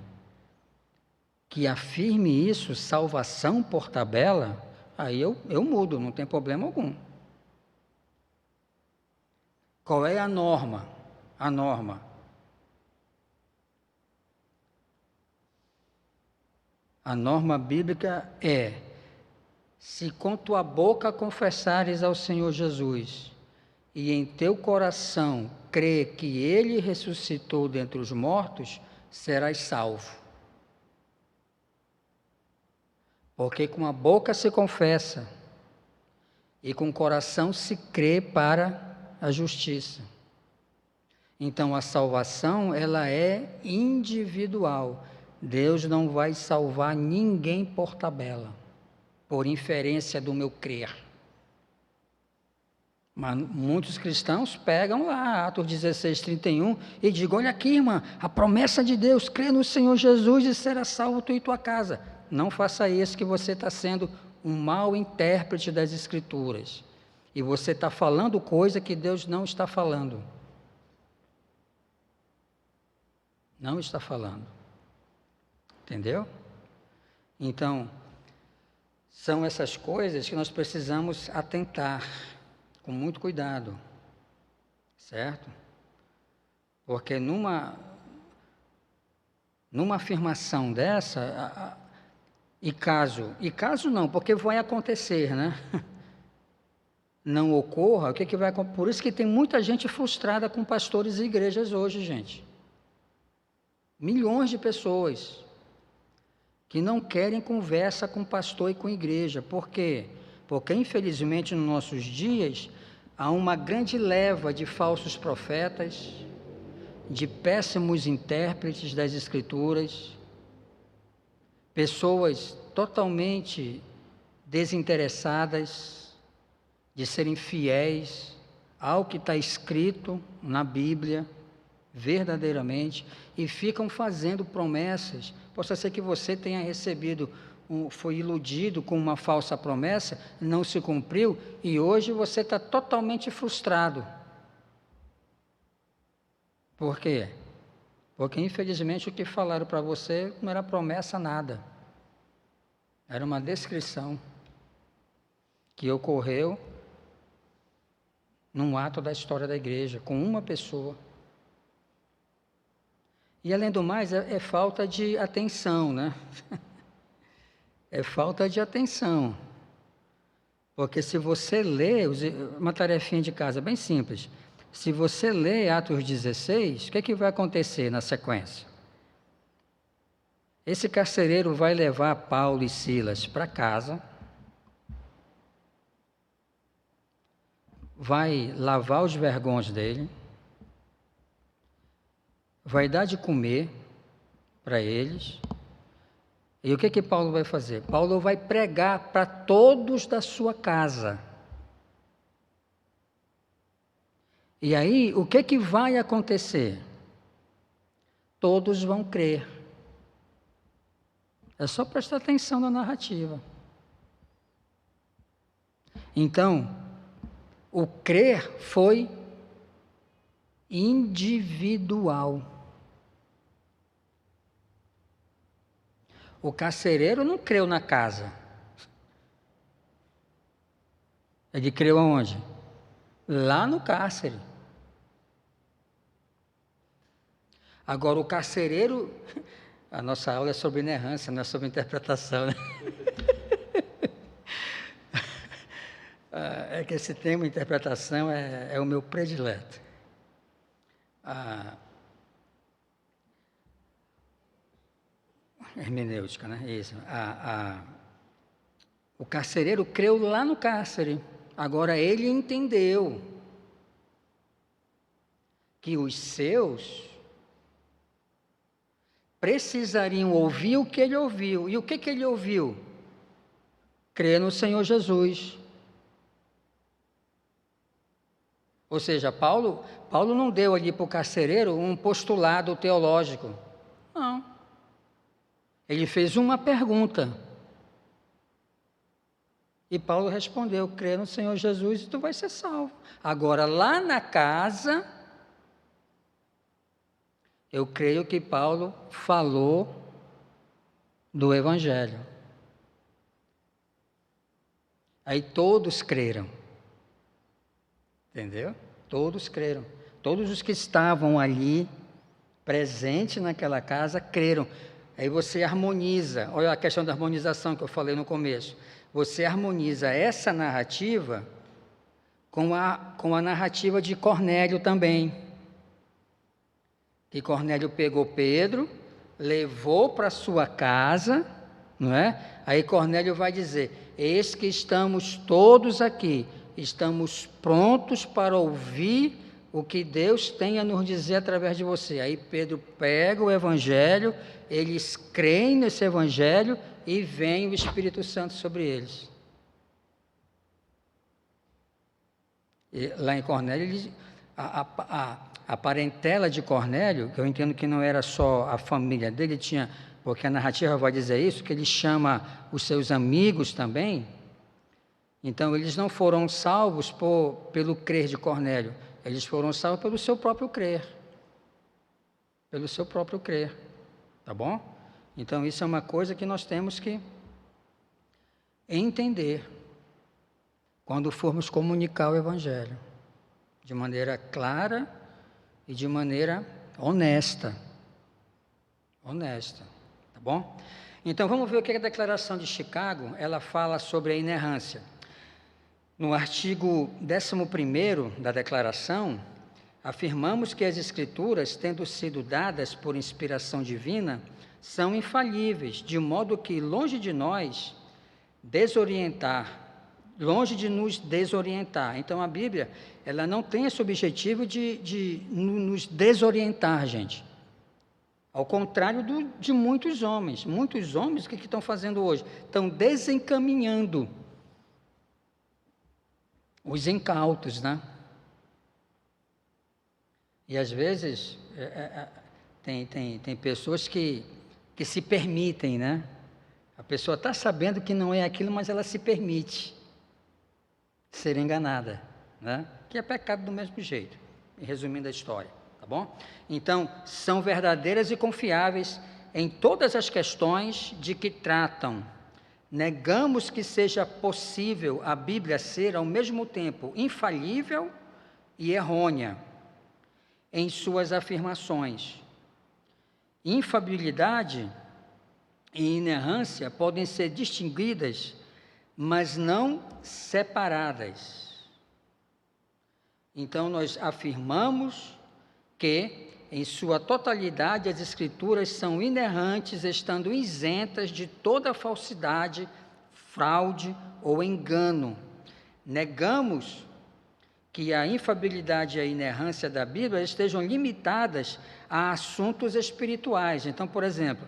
que afirme isso, salvação por tabela, aí eu mudo, não tem problema algum. Qual é a norma? A norma. A norma bíblica é: se com tua boca confessares ao Senhor Jesus e em teu coração crê que Ele ressuscitou dentre os mortos, serás salvo. Porque com a boca se confessa e com o coração se crê para a justiça. Então a salvação, ela é individual. Deus não vai salvar ninguém por tabela, por inferência do meu crer. Mas muitos cristãos pegam lá Atos 16:31 e digam: olha aqui, irmã, a promessa de Deus, crê no Senhor Jesus e será salvo tu e tua casa. Não faça isso, que você está sendo um mau intérprete das Escrituras. E você está falando coisa que Deus não está falando. Não está falando. Entendeu? Então, são essas coisas que nós precisamos atentar com muito cuidado, certo? Porque numa afirmação dessa, e caso não, porque vai acontecer, né? Não ocorra, o que vai acontecer? Por isso que tem muita gente frustrada com pastores e igrejas hoje, gente. Milhões de pessoas que não querem conversa com pastor e com igreja. Por quê? Porque, infelizmente, nos nossos dias, há uma grande leva de falsos profetas, de péssimos intérpretes das Escrituras, pessoas totalmente desinteressadas de serem fiéis ao que está escrito na Bíblia, verdadeiramente, e ficam fazendo promessas. Possa ser que você tenha recebido, foi iludido com uma falsa promessa, não se cumpriu, e hoje você está totalmente frustrado. Por quê? Porque, infelizmente, o que falaram para você não era promessa nada. Era uma descrição que ocorreu num ato da história da igreja, com uma pessoa. E, além do mais, é falta de atenção, né? É falta de atenção. Porque se você lê, uma tarefinha de casa bem simples, se você lê Atos 16, o que vai acontecer na sequência? Esse carcereiro vai levar Paulo e Silas para casa, vai lavar os vergões dele, vai dar de comer para eles. E o que Paulo vai fazer? Paulo vai pregar para todos da sua casa. E aí, o que vai acontecer? Todos vão crer. É só prestar atenção na narrativa. Então, o crer foi individual. O carcereiro não creu na casa. Ele creu aonde? Lá no cárcere. Agora, o carcereiro... A nossa aula é sobre inerrância, não é sobre interpretação, né? É que esse tema, interpretação, é o meu predileto. Hermenêutica, né? Isso. O carcereiro creu lá no cárcere. Agora, ele entendeu que os seus precisariam ouvir o que ele ouviu. E o que ele ouviu? Crer no Senhor Jesus. Ou seja, Paulo não deu ali para o carcereiro um postulado teológico. Não. Ele fez uma pergunta. E Paulo respondeu: crê no Senhor Jesus e tu vai ser salvo. Agora, lá na casa, Eu creio que Paulo falou do Evangelho. Aí todos creram. Entendeu? Todos creram. Todos os que estavam ali, presentes naquela casa, creram. Aí você harmoniza. Olha a questão da harmonização que eu falei no começo. Você harmoniza essa narrativa com a narrativa de Cornélio também. Que Cornélio pegou Pedro, levou para sua casa, não é? Aí Cornélio vai dizer: eis que estamos todos aqui, estamos prontos para ouvir o que Deus tem a nos dizer através de você. Aí Pedro pega o Evangelho, eles creem nesse Evangelho e vem o Espírito Santo sobre eles. E lá em Cornélio, a parentela de Cornélio, que eu entendo que não era só a família dele, tinha, porque a narrativa vai dizer isso, que ele chama os seus amigos também. Então, eles não foram salvos pelo crer de Cornélio, eles foram salvos pelo seu próprio crer. Pelo seu próprio crer. Tá bom? Então, isso é uma coisa que nós temos que entender quando formos comunicar o Evangelho, de maneira clara e de maneira honesta. Honesta, tá bom? Então, vamos ver o que a Declaração de Chicago, ela fala sobre a inerrância. No artigo 11º da Declaração, afirmamos que as Escrituras, tendo sido dadas por inspiração divina, são infalíveis, de modo que, longe de nos desorientar. Então, a Bíblia, ela não tem esse objetivo de nos desorientar, gente. Ao contrário de muitos homens. Muitos homens, o que estão fazendo hoje? Estão desencaminhando os incautos, né? E, às vezes, tem pessoas que se permitem, né? A pessoa está sabendo que não é aquilo, mas ela se permite ser enganada, né? Que é pecado do mesmo jeito, resumindo a história, tá bom? Então, são verdadeiras e confiáveis em todas as questões de que tratam. Negamos que seja possível a Bíblia ser, ao mesmo tempo, infalível e errônea em suas afirmações. Infabilidade e inerrância podem ser distinguidas, mas não separadas. Então, nós afirmamos que, em sua totalidade, as Escrituras são inerrantes, estando isentas de toda falsidade, fraude ou engano. Negamos que a infabilidade e a inerrância da Bíblia estejam limitadas a assuntos espirituais. Então, por exemplo,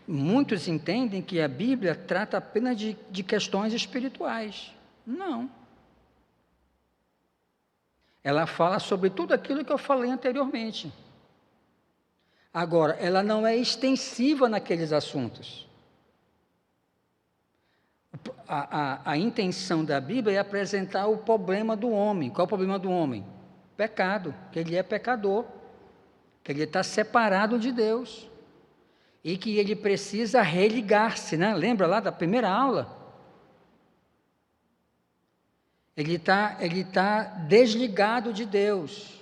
muitos entendem que a Bíblia trata apenas de questões espirituais. Não. Ela fala sobre tudo aquilo que eu falei anteriormente. Agora, ela não é extensiva naqueles assuntos. A intenção da Bíblia é apresentar o problema do homem. Qual é o problema do homem? Pecado, que ele é pecador, que ele está separado de Deus e que ele precisa religar-se, né? Lembra lá da primeira aula? Ele tá desligado de Deus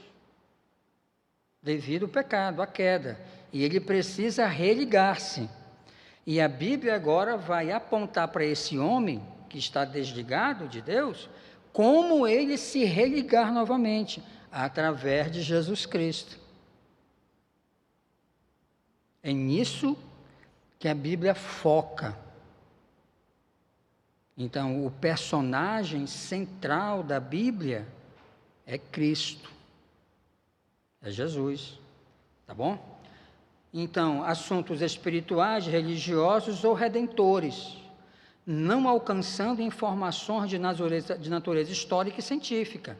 devido ao pecado, à queda, e ele precisa religar-se. E a Bíblia agora vai apontar para esse homem que está desligado de Deus, como ele se religar novamente, através de Jesus Cristo. É nisso que a Bíblia foca. Então, o personagem central da Bíblia é Cristo, é Jesus, tá bom? Então, assuntos espirituais, religiosos ou redentores, não alcançando informações de natureza histórica e científica.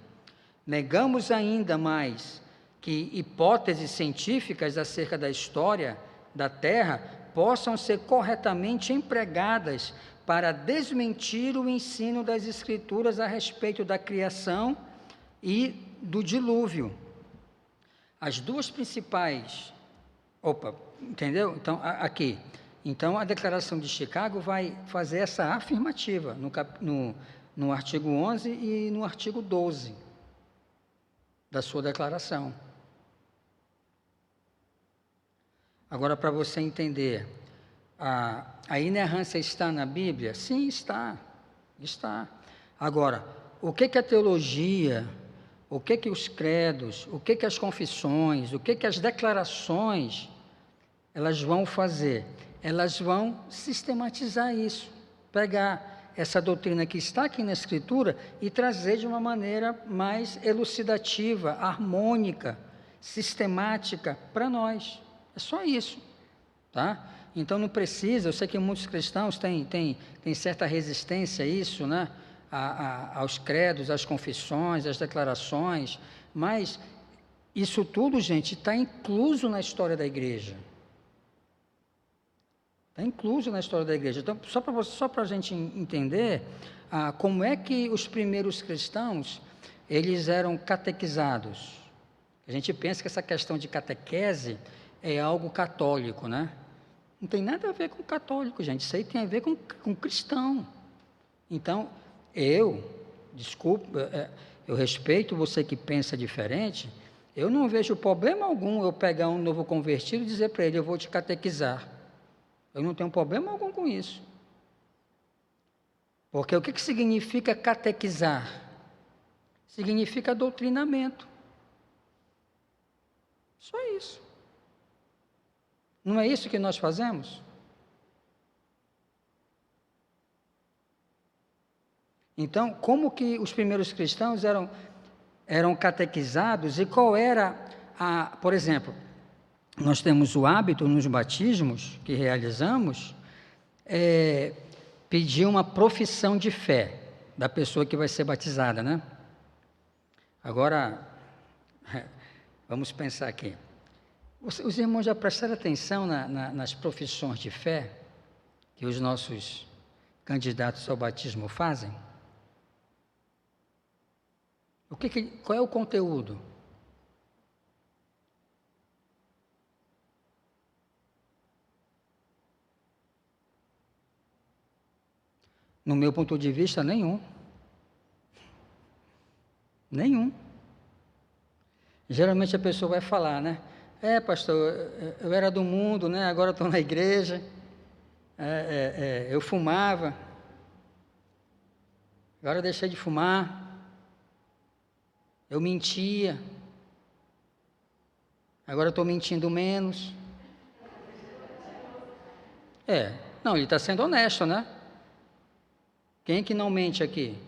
Negamos ainda mais que hipóteses científicas acerca da história da Terra possam ser corretamente empregadas para desmentir o ensino das Escrituras a respeito da criação e do dilúvio. As duas principais Opa, entendeu? Então, aqui. Então, a Declaração de Chicago vai fazer essa afirmativa no artigo 11 e no artigo 12 da sua declaração. Agora, para você entender, a inerrância está na Bíblia? Sim, está. Agora, o que a teologia, o que os credos, o que as confissões, o que as declarações, elas vão fazer? Elas vão sistematizar isso, pegar essa doutrina que está aqui na Escritura e trazer de uma maneira mais elucidativa, harmônica, sistemática para nós. É só isso, tá? Então não precisa, eu sei que muitos cristãos têm certa resistência a isso, né? Aos credos, às confissões, às declarações, mas isso tudo, gente, está incluso na história da igreja. Está incluso na história da igreja. Então, só para a gente entender como é que os primeiros cristãos, eles eram catequizados. A gente pensa que essa questão de catequese é algo católico, né? Não tem nada a ver com católico, gente. Isso aí tem a ver com cristão. Então, eu respeito você que pensa diferente, eu não vejo problema algum eu pegar um novo convertido e dizer para ele, eu vou te catequizar. Eu não tenho problema algum com isso. Porque o que significa catequizar? Significa doutrinamento. Só isso. Não é isso que nós fazemos? Então, como que os primeiros cristãos eram catequizados e qual era por exemplo, nós temos o hábito nos batismos que realizamos, pedir uma profissão de fé da pessoa que vai ser batizada, né? Agora, vamos pensar aqui. Os irmãos já prestaram atenção nas profissões de fé que os nossos candidatos ao batismo fazem? Qual é o conteúdo? No meu ponto de vista, nenhum. Nenhum. Geralmente a pessoa vai falar, né? Pastor, eu era do mundo, né? Agora estou na igreja. Eu fumava. Agora eu deixei de fumar. Eu mentia. Agora eu estou mentindo menos. Não, ele está sendo honesto, né? Quem é que não mente aqui?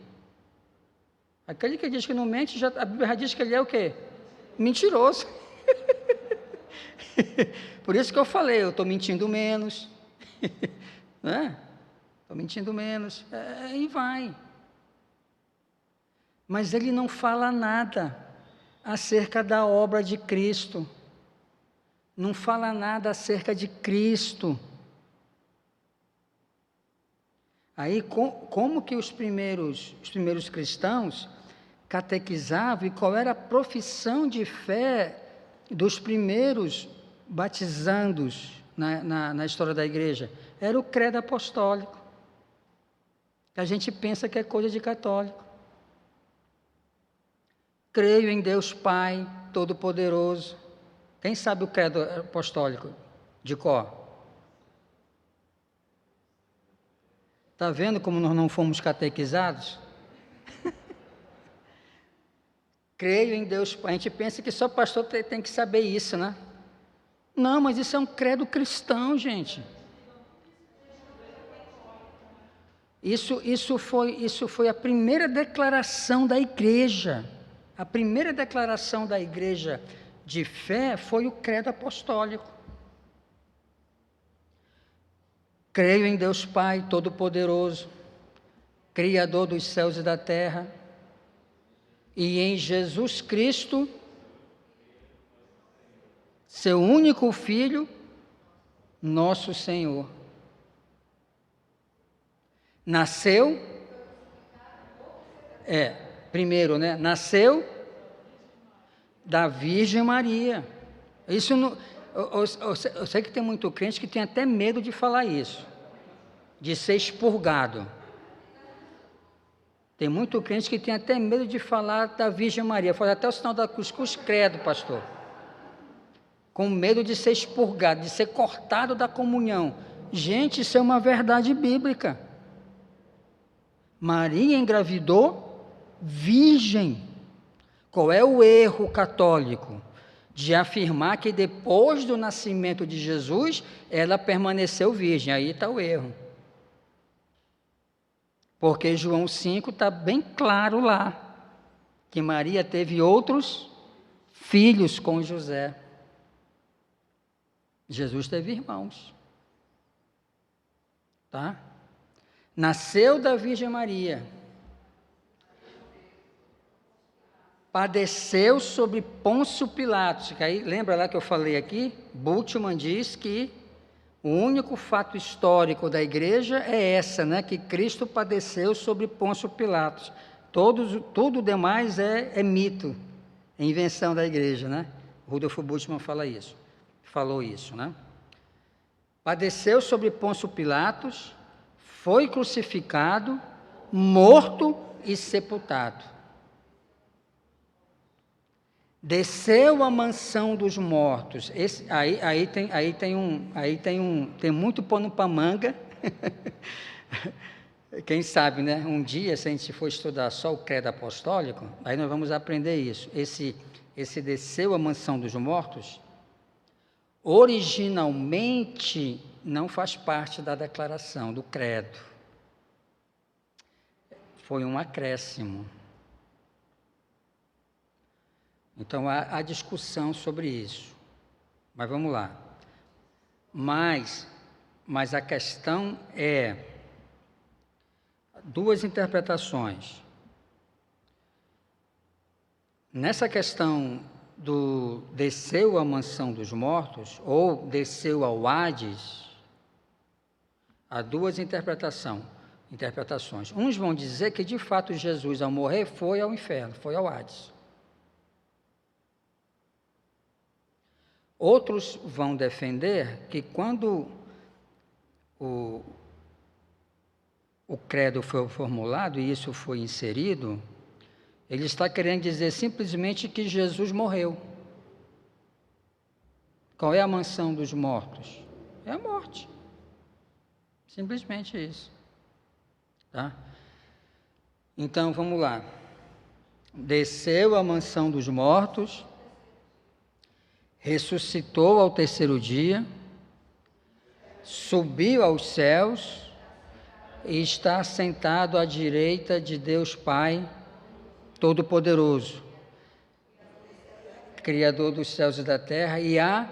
Aquele que diz que não mente, a Bíblia já diz que ele é o quê? Mentiroso. Por isso que eu falei, eu estou mentindo menos. Né? Estou mentindo menos. E vai. Mas ele não fala nada acerca da obra de Cristo. Não fala nada acerca de Cristo. Aí, como que os primeiros cristãos catequizavam e qual era a profissão de fé dos primeiros batizandos na história da igreja? Era o credo apostólico. A gente pensa que é coisa de católico. Creio em Deus Pai Todo-Poderoso. Quem sabe o credo apostólico de cor? Está vendo como nós não fomos catequizados? Creio em Deus Pai. A gente pensa que só pastor tem que saber isso, né? Não, mas isso é um credo cristão, gente. Isso foi a primeira declaração da igreja. A primeira declaração da igreja de fé foi o credo apostólico. Creio em Deus Pai Todo-Poderoso, Criador dos céus e da terra, e em Jesus Cristo, seu único Filho, nosso Senhor. Nasceu, primeiro, né? Nasceu da Virgem Maria. Isso Eu sei que tem muito crente que tem até medo de falar isso, de ser expurgado. Tem muito crente que tem até medo de falar da Virgem Maria, faz até o sinal da cruz credo, pastor. Com medo de ser expurgado, de ser cortado da comunhão. Gente, isso é uma verdade bíblica. Maria engravidou virgem. Qual é o erro católico? De afirmar que depois do nascimento de Jesus, ela permaneceu virgem. Aí está o erro. Porque João 5 está bem claro lá, que Maria teve outros filhos com José. Jesus teve irmãos. Tá? Nasceu da Virgem Maria. Padeceu sobre Pôncio Pilatos. Que aí, lembra lá que eu falei aqui? Bultmann diz que o único fato histórico da igreja é essa, né? Que Cristo padeceu sobre Pôncio Pilatos. Tudo demais é mito, é invenção da igreja, né? Rudolf Bultmann falou isso, né? Padeceu sobre Pôncio Pilatos, foi crucificado, morto e sepultado. Desceu à mansão dos mortos. Tem muito pano para manga. Quem sabe, né? Um dia, se a gente for estudar só o credo apostólico, aí nós vamos aprender isso. Esse desceu à mansão dos mortos, originalmente não faz parte da declaração do credo. Foi um acréscimo. Então, há discussão sobre isso. Mas vamos lá. Mas a questão é duas interpretações. Nessa questão do desceu à mansão dos mortos, ou desceu ao Hades, há duas interpretações. Uns vão dizer que, de fato, Jesus, ao morrer, foi ao inferno, foi ao Hades. Outros vão defender que quando o credo foi formulado e isso foi inserido, ele está querendo dizer simplesmente que Jesus morreu. Qual é a mansão dos mortos? É a morte. Simplesmente isso. Tá? Então, vamos lá. Desceu à mansão dos mortos, ressuscitou ao terceiro dia, subiu aos céus e está sentado à direita de Deus Pai Todo-Poderoso, Criador dos céus e da terra, e há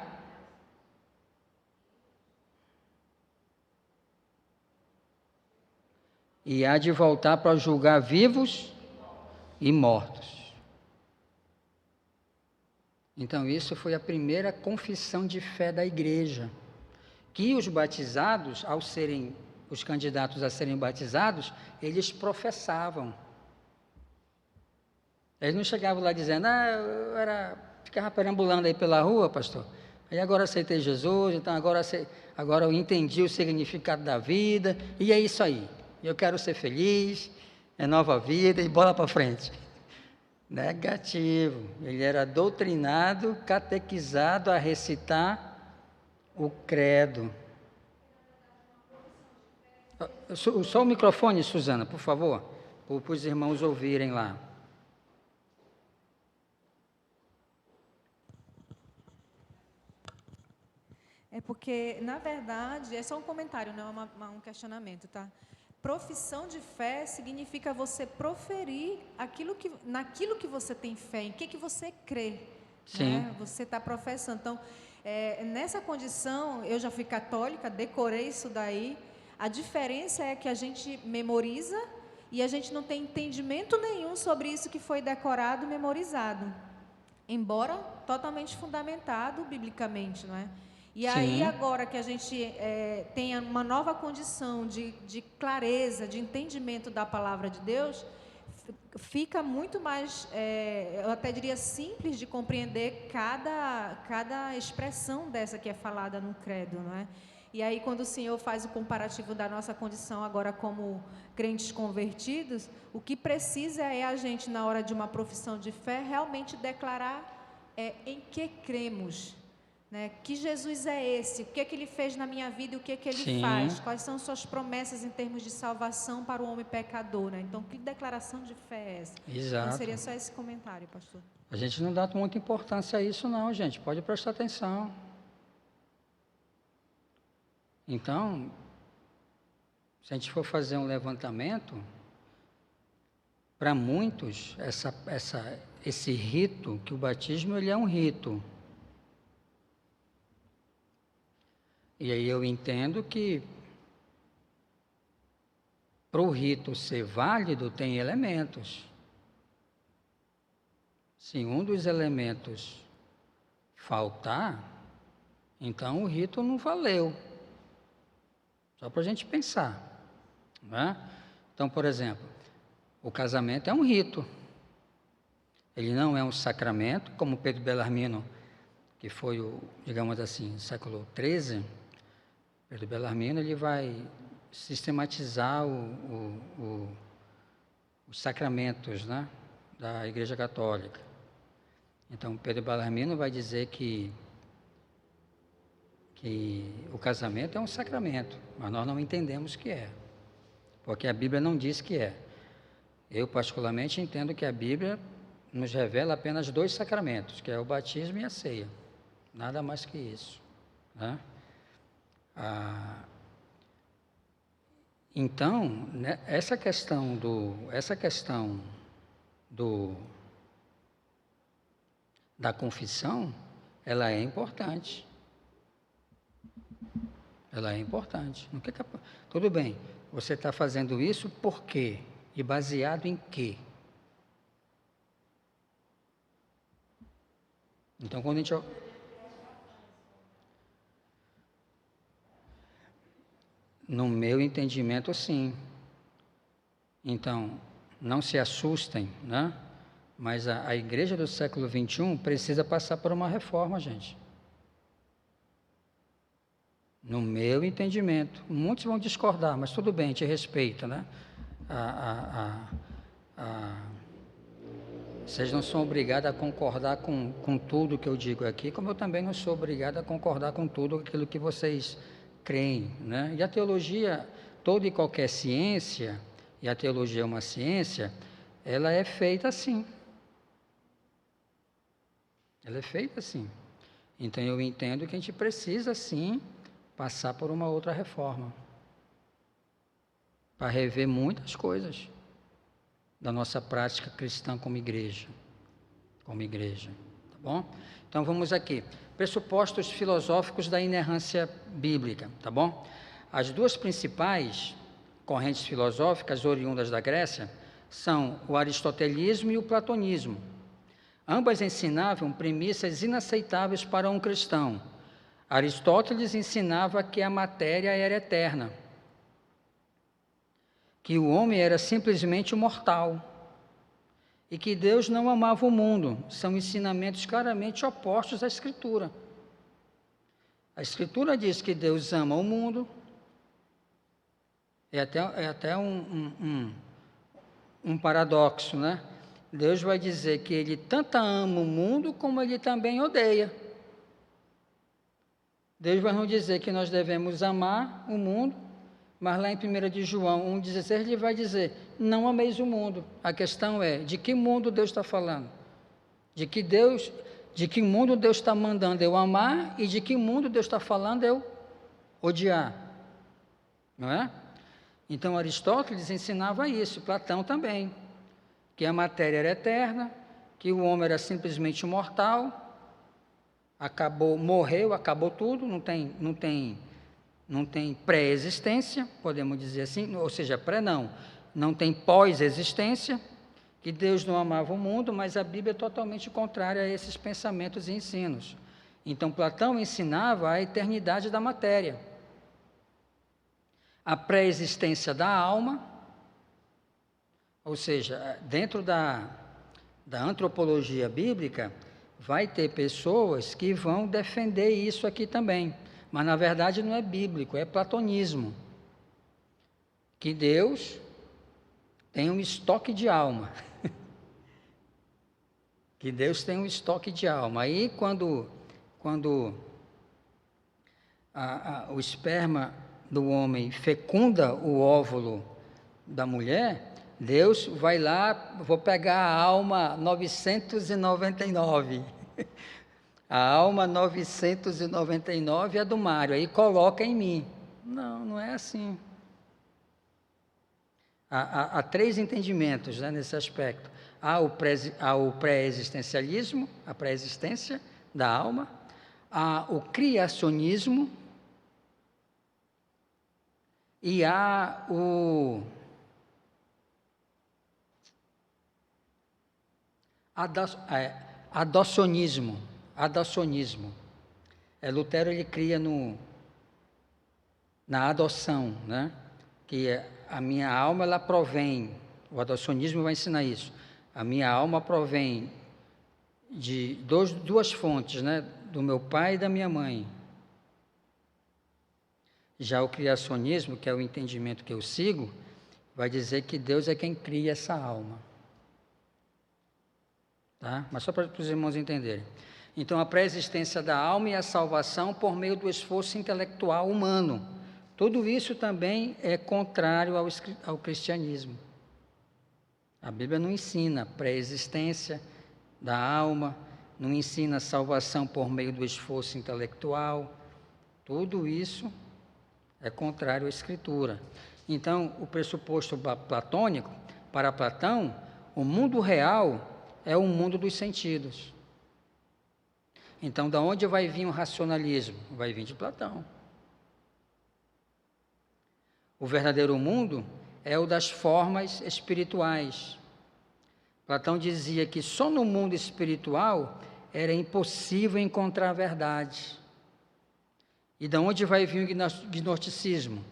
de voltar para julgar vivos e mortos. Então, isso foi a primeira confissão de fé da igreja, que os batizados, ao serem os candidatos a serem batizados, eles professavam. Eles não chegavam lá dizendo, ficava perambulando aí pela rua, pastor, aí agora aceitei Jesus, então agora eu entendi o significado da vida, e é isso aí, eu quero ser feliz, é nova vida, e bola para frente. Negativo. Ele era doutrinado, catequizado a recitar o credo. Só o microfone, Suzana, por favor, para os irmãos ouvirem lá. É porque, na verdade, é só um comentário, não é um questionamento, tá? Profissão de fé significa você proferir naquilo que você tem fé, em que você crê. Sim. Né? Você está professando. Então, nessa condição, eu já fui católica, decorei isso daí. A diferença é que a gente memoriza e a gente não tem entendimento nenhum sobre isso que foi decorado e memorizado. Embora totalmente fundamentado biblicamente, não é? E aí, agora que a gente tenha uma nova condição de clareza, de entendimento da palavra de Deus, fica muito mais, eu até diria, simples de compreender cada expressão dessa que é falada no credo, não é? E aí, quando o Senhor faz o comparativo da nossa condição agora como crentes convertidos, o que precisa é a gente, na hora de uma profissão de fé, realmente declarar em que cremos, né? Que Jesus é esse, o que é que Ele fez na minha vida e o que é que Ele Sim. faz, quais são suas promessas em termos de salvação para o homem pecador, né? Então, que declaração de fé é essa? Exato. Então, seria só esse comentário, pastor. A gente não dá muita importância a isso não, gente. Pode prestar atenção. Então, se a gente for fazer um levantamento, para muitos, esse rito, que o batismo ele é um rito. E aí eu entendo que para o rito ser válido tem elementos. Se um dos elementos faltar, então o rito não valeu. Só para a gente pensar, né? Então, por exemplo, o casamento é um rito. Ele não é um sacramento, como Pedro Bellarmino, que foi digamos assim, século XIII. Pedro Bellarmino ele vai sistematizar os sacramentos, né, da Igreja Católica. Então, Pedro Bellarmino vai dizer que o casamento é um sacramento, mas nós não entendemos que é, porque a Bíblia não diz que é. Eu, particularmente, entendo que a Bíblia nos revela apenas 2 sacramentos, que é o batismo e a ceia, nada mais que isso, né? Então, né, essa questão da confissão, ela é importante. Ela é importante. Tudo bem, você está fazendo isso por quê? E baseado em quê? Então, quando a gente... No meu entendimento, sim. Então, não se assustem, né? Mas a igreja do século XXI precisa passar por uma reforma, gente. No meu entendimento. Muitos vão discordar, mas tudo bem, te respeito, né? Vocês não são obrigados a concordar com tudo que eu digo aqui, como eu também não sou obrigado a concordar com tudo aquilo que vocês creem, né? E a teologia, toda e qualquer ciência, e a teologia é uma ciência, ela é feita assim. Ela é feita assim. Então eu entendo que a gente precisa sim passar por uma outra reforma para rever muitas coisas da nossa prática cristã como igreja, tá bom? Então vamos aqui, pressupostos filosóficos da inerrância bíblica, tá bom? As 2 principais correntes filosóficas oriundas da Grécia são o aristotelismo e o platonismo. Ambas ensinavam premissas inaceitáveis para um cristão. Aristóteles ensinava que a matéria era eterna, que o homem era simplesmente mortal e que Deus não amava o mundo. São ensinamentos claramente opostos à Escritura. A Escritura diz que Deus ama o mundo. É até um paradoxo, né? Deus vai dizer que Ele tanto ama o mundo como Ele também odeia. Deus vai nos dizer que nós devemos amar o mundo, mas lá em 1 de João 1,16 ele vai dizer, não ameis o mundo. A questão é, de que mundo Deus está falando? De que mundo Deus está mandando eu amar e de que mundo Deus está falando eu odiar? Não é? Então Aristóteles ensinava isso, Platão também, que a matéria era eterna, que o homem era simplesmente mortal, morreu, acabou tudo, não tem pré-existência, podemos dizer assim, ou seja, não tem pós-existência, que Deus não amava o mundo, mas a Bíblia é totalmente contrária a esses pensamentos e ensinos. Então, Platão ensinava a eternidade da matéria, a pré-existência da alma, Ou seja, dentro da antropologia bíblica, vai ter pessoas que vão defender isso aqui também. Mas, na verdade, não é bíblico, é platonismo. Que Deus tem um estoque de alma. Que Deus tem um estoque de alma. Aí, quando o esperma do homem fecunda o óvulo da mulher, Deus vai lá, vou pegar a alma 999. A alma 999 é do Mário, aí coloca em mim. Não, não é assim. Há três entendimentos, né, nesse aspecto. Há o pré-existencialismo, a pré-existência da alma. Há o criacionismo. E há o adocionismo. Lutero ele cria na adoção, né? Que a minha alma ela provém, o adocionismo vai ensinar isso. A minha alma provém de duas fontes, né? Do meu pai e da minha mãe. Já o criacionismo, que é o entendimento que eu sigo, vai dizer que Deus é quem cria essa alma. Tá? Mas só para os irmãos entenderem. Então, a pré-existência da alma e a salvação por meio do esforço intelectual humano. Tudo isso também é contrário ao cristianismo. A Bíblia não ensina pré-existência da alma, não ensina salvação por meio do esforço intelectual. Tudo isso é contrário à Escritura. Então, o pressuposto platônico, para Platão, o mundo real é o mundo dos sentidos. Então, da onde vai vir o racionalismo? Vai vir de Platão. O verdadeiro mundo é o das formas espirituais. Platão dizia que só no mundo espiritual era impossível encontrar a verdade. E da onde vai vir o gnosticismo?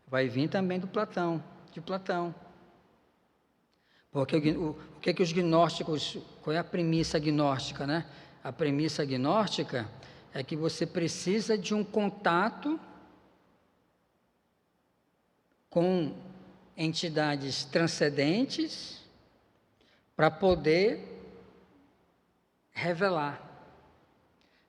Vai vir também de Platão. Porque o que os gnósticos, qual é a premissa gnóstica, né? A premissa gnóstica é que você precisa de um contato com entidades transcendentes para poder revelar,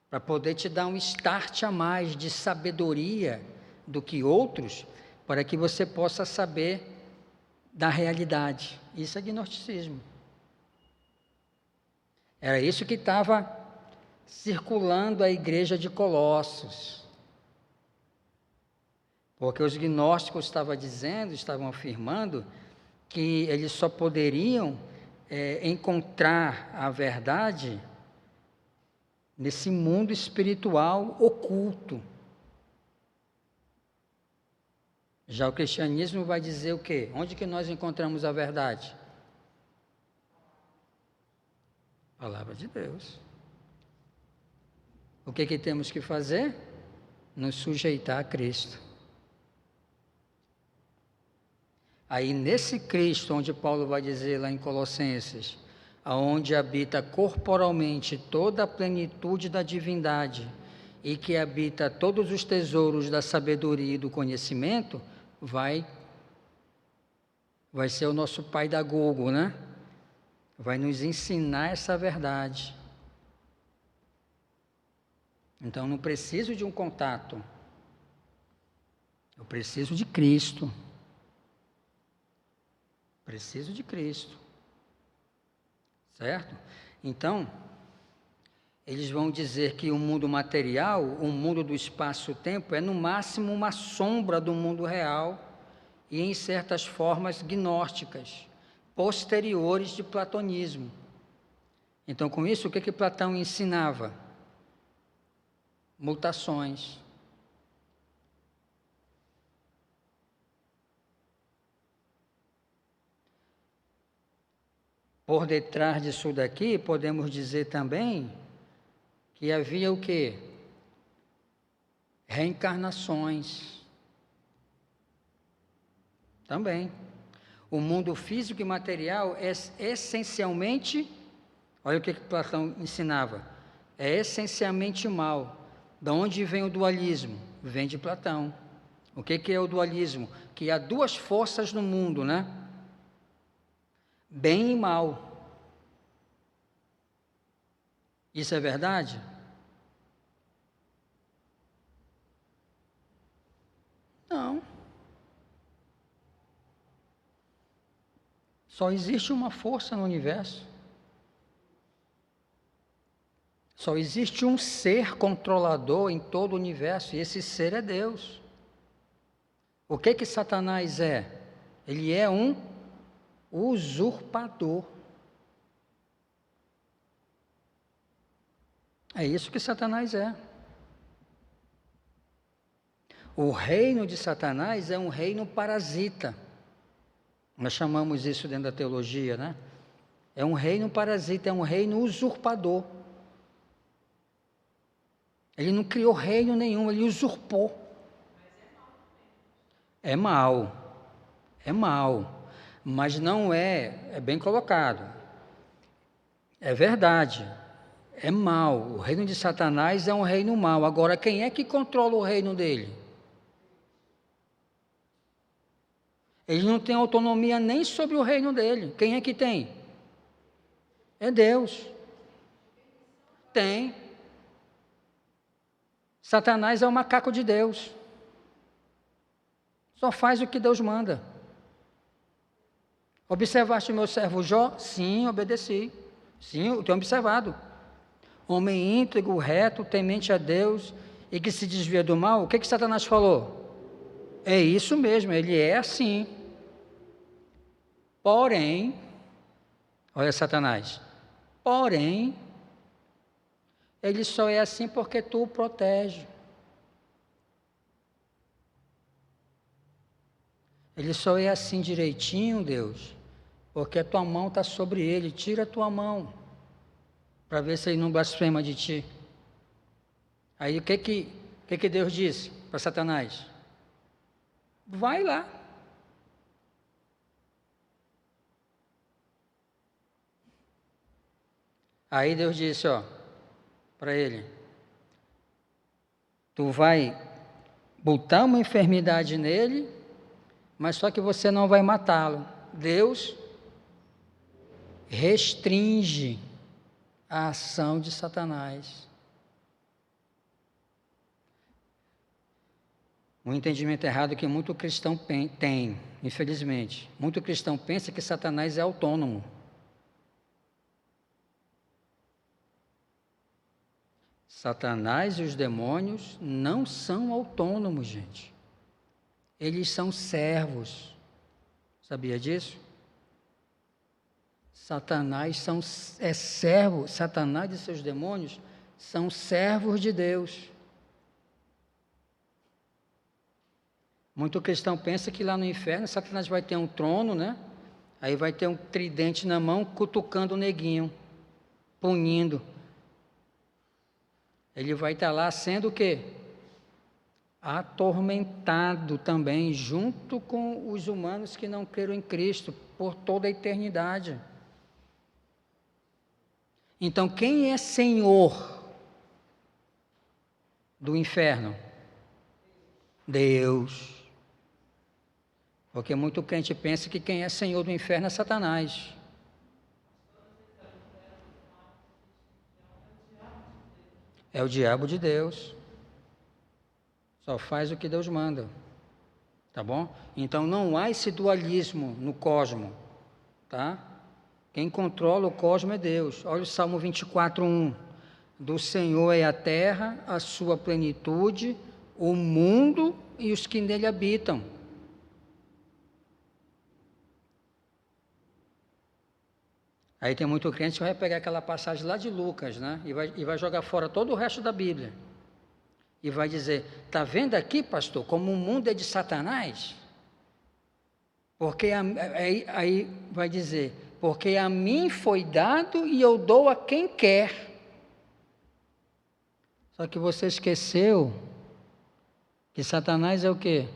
para poder te dar um start a mais de sabedoria do que outros, para que você possa saber da realidade. Isso é gnosticismo. Era isso que estava circulando a igreja de Colossos. Porque os gnósticos estavam afirmando que eles só poderiam encontrar a verdade nesse mundo espiritual oculto. Já o cristianismo vai dizer o quê? Onde que nós encontramos a verdade? Palavra de Deus. O que temos que fazer? Nos sujeitar a Cristo. Aí nesse Cristo, onde Paulo vai dizer lá em Colossenses, aonde habita corporalmente toda a plenitude da divindade e que habita todos os tesouros da sabedoria e do conhecimento, vai ser o nosso pedagogo, né? Vai nos ensinar essa verdade. Então, não preciso de um contato. Eu preciso de Cristo. Preciso de Cristo. Certo? Então, eles vão dizer que o mundo material, o mundo do espaço-tempo, é no máximo uma sombra do mundo real e em certas formas gnósticas, posteriores de platonismo. Então, com isso, o que Platão ensinava? Mutações. Por detrás disso daqui, podemos dizer também que havia o quê? Reencarnações. Também. O mundo físico e material é essencialmente, olha o que Platão ensinava, é essencialmente mal. Da onde vem o dualismo? Vem de Platão. O que é o dualismo? Que há duas forças no mundo, né? Bem e mal. Isso é verdade? Não. Só existe uma força no universo. Só existe um ser controlador em todo o universo, e esse ser é Deus. O que Satanás é? Ele é um usurpador. É isso que Satanás é. O reino de Satanás é um reino parasita. Nós chamamos isso dentro da teologia, né? É um reino parasita, é um reino usurpador. Ele não criou reino nenhum, ele usurpou. É mal, mas não é bem colocado. É verdade, é mal. O reino de Satanás é um reino mau. Agora, quem é que controla o reino dele? Ele não tem autonomia nem sobre o reino dele. Quem é que tem? É Deus. Tem. Satanás é o macaco de Deus. Só faz o que Deus manda. Observaste o meu servo Jó? Sim, obedeci. Sim, eu tenho observado. Homem íntegro, reto, temente a Deus e que se desvia do mal. O que Satanás falou? É isso mesmo, ele é assim. Porém, olha Satanás, porém, ele só é assim porque tu o protege. Ele só é assim direitinho, Deus, porque a tua mão está sobre ele. Tira a tua mão, para ver se ele não blasfema de ti. Aí o que Deus disse para Satanás? Vai lá. Aí Deus disse, para ele, tu vai botar uma enfermidade nele, mas só que você não vai matá-lo. Deus restringe a ação de Satanás. Um entendimento errado que muito cristão tem, infelizmente. Muito cristão pensa que Satanás é autônomo. Satanás e os demônios não são autônomos, gente. Eles são servos. Sabia disso? Satanás é servo. Satanás e seus demônios são servos de Deus. Muito cristão pensa que lá no inferno Satanás vai ter um trono, né? Aí vai ter um tridente na mão, cutucando o neguinho, punindo. Ele vai estar lá sendo o quê? Atormentado também, junto com os humanos que não creram em Cristo, por toda a eternidade. Então, quem é senhor do inferno? Deus. Porque muito crente pensa que quem é senhor do inferno é Satanás. É o diabo de Deus. Só faz o que Deus manda. Tá bom? Então não há esse dualismo no cosmo. Tá? Quem controla o cosmo é Deus. Olha o Salmo 24:1. Do Senhor é a terra, a sua plenitude, o mundo e os que nele habitam. Aí tem muito crente que vai pegar aquela passagem lá de Lucas, né? E vai jogar fora todo o resto da Bíblia. E vai dizer, está vendo aqui, pastor, como o mundo é de Satanás? Porque aí vai dizer, porque a mim foi dado e eu dou a quem quer. Só que você esqueceu que Satanás é o quê?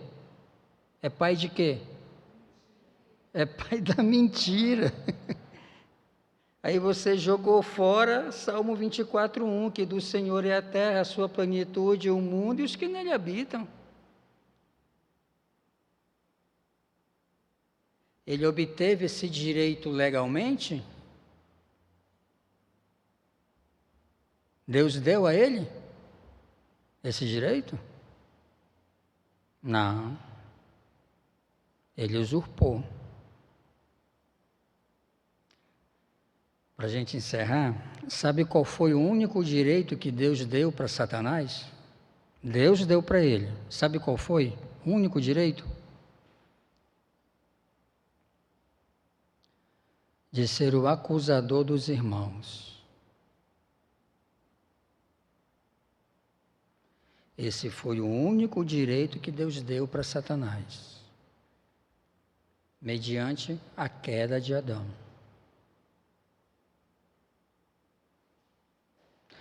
É pai de quê? É pai da mentira. Aí você jogou fora Salmo 24:1, que do Senhor é a terra, a sua plenitude, o mundo e os que nele habitam. Ele obteve esse direito legalmente? Deus deu a ele esse direito? Não. Ele usurpou. Para a gente encerrar, sabe qual foi o único direito que Deus deu para Satanás? Deus deu para ele. Sabe qual foi o único direito? De ser o acusador dos irmãos. Esse foi o único direito que Deus deu para Satanás, mediante a queda de Adão.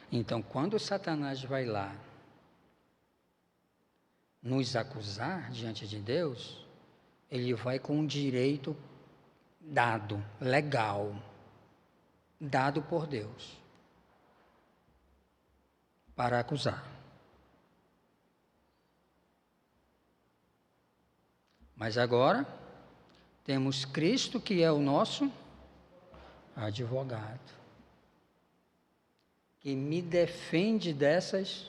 Então, quando Satanás vai lá nos acusar diante de Deus, ele vai com um direito dado, legal, dado por Deus, para acusar. Mas agora, temos Cristo, que é o nosso advogado, que me defende dessas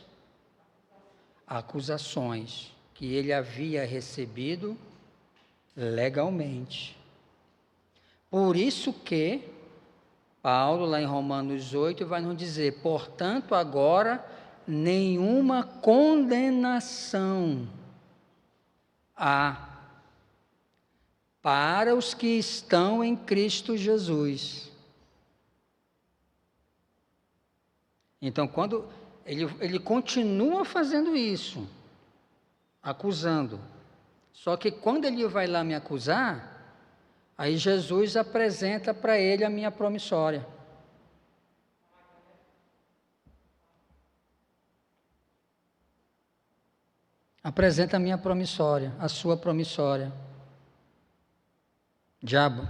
acusações que ele havia recebido legalmente. Por isso que Paulo, lá em Romanos 8, vai nos dizer: portanto, agora nenhuma condenação há para os que estão em Cristo Jesus. Então, quando ele continua fazendo isso, acusando, só que quando ele vai lá me acusar, aí Jesus apresenta para ele a minha promissória. Apresenta a minha promissória, a sua promissória. Diabo,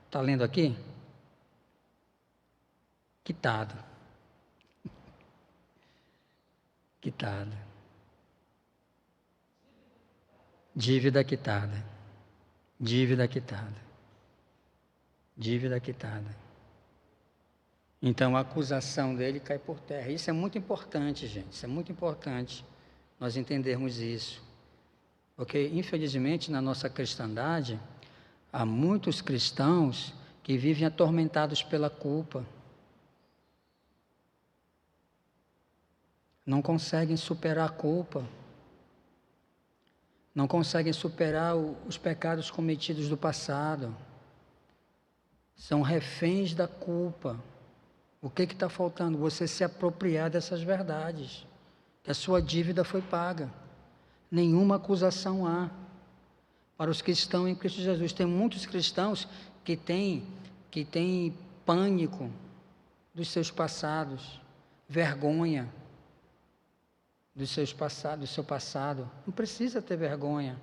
está lendo aqui? Quitado. Quitada. Dívida quitada. Dívida quitada. Dívida quitada. Então a acusação dele cai por terra. Isso é muito importante, gente. Isso é muito importante nós entendermos isso. Porque, infelizmente, na nossa cristandade, há muitos cristãos que vivem atormentados pela culpa. Não conseguem superar a culpa. Não conseguem superar os pecados cometidos do passado. São reféns da culpa. O que está faltando? Você se apropriar dessas verdades. Que a sua dívida foi paga. Nenhuma acusação há para os que estão em Cristo Jesus. Tem muitos cristãos que têm pânico dos seus passados, vergonha do seu passado. Não precisa ter vergonha.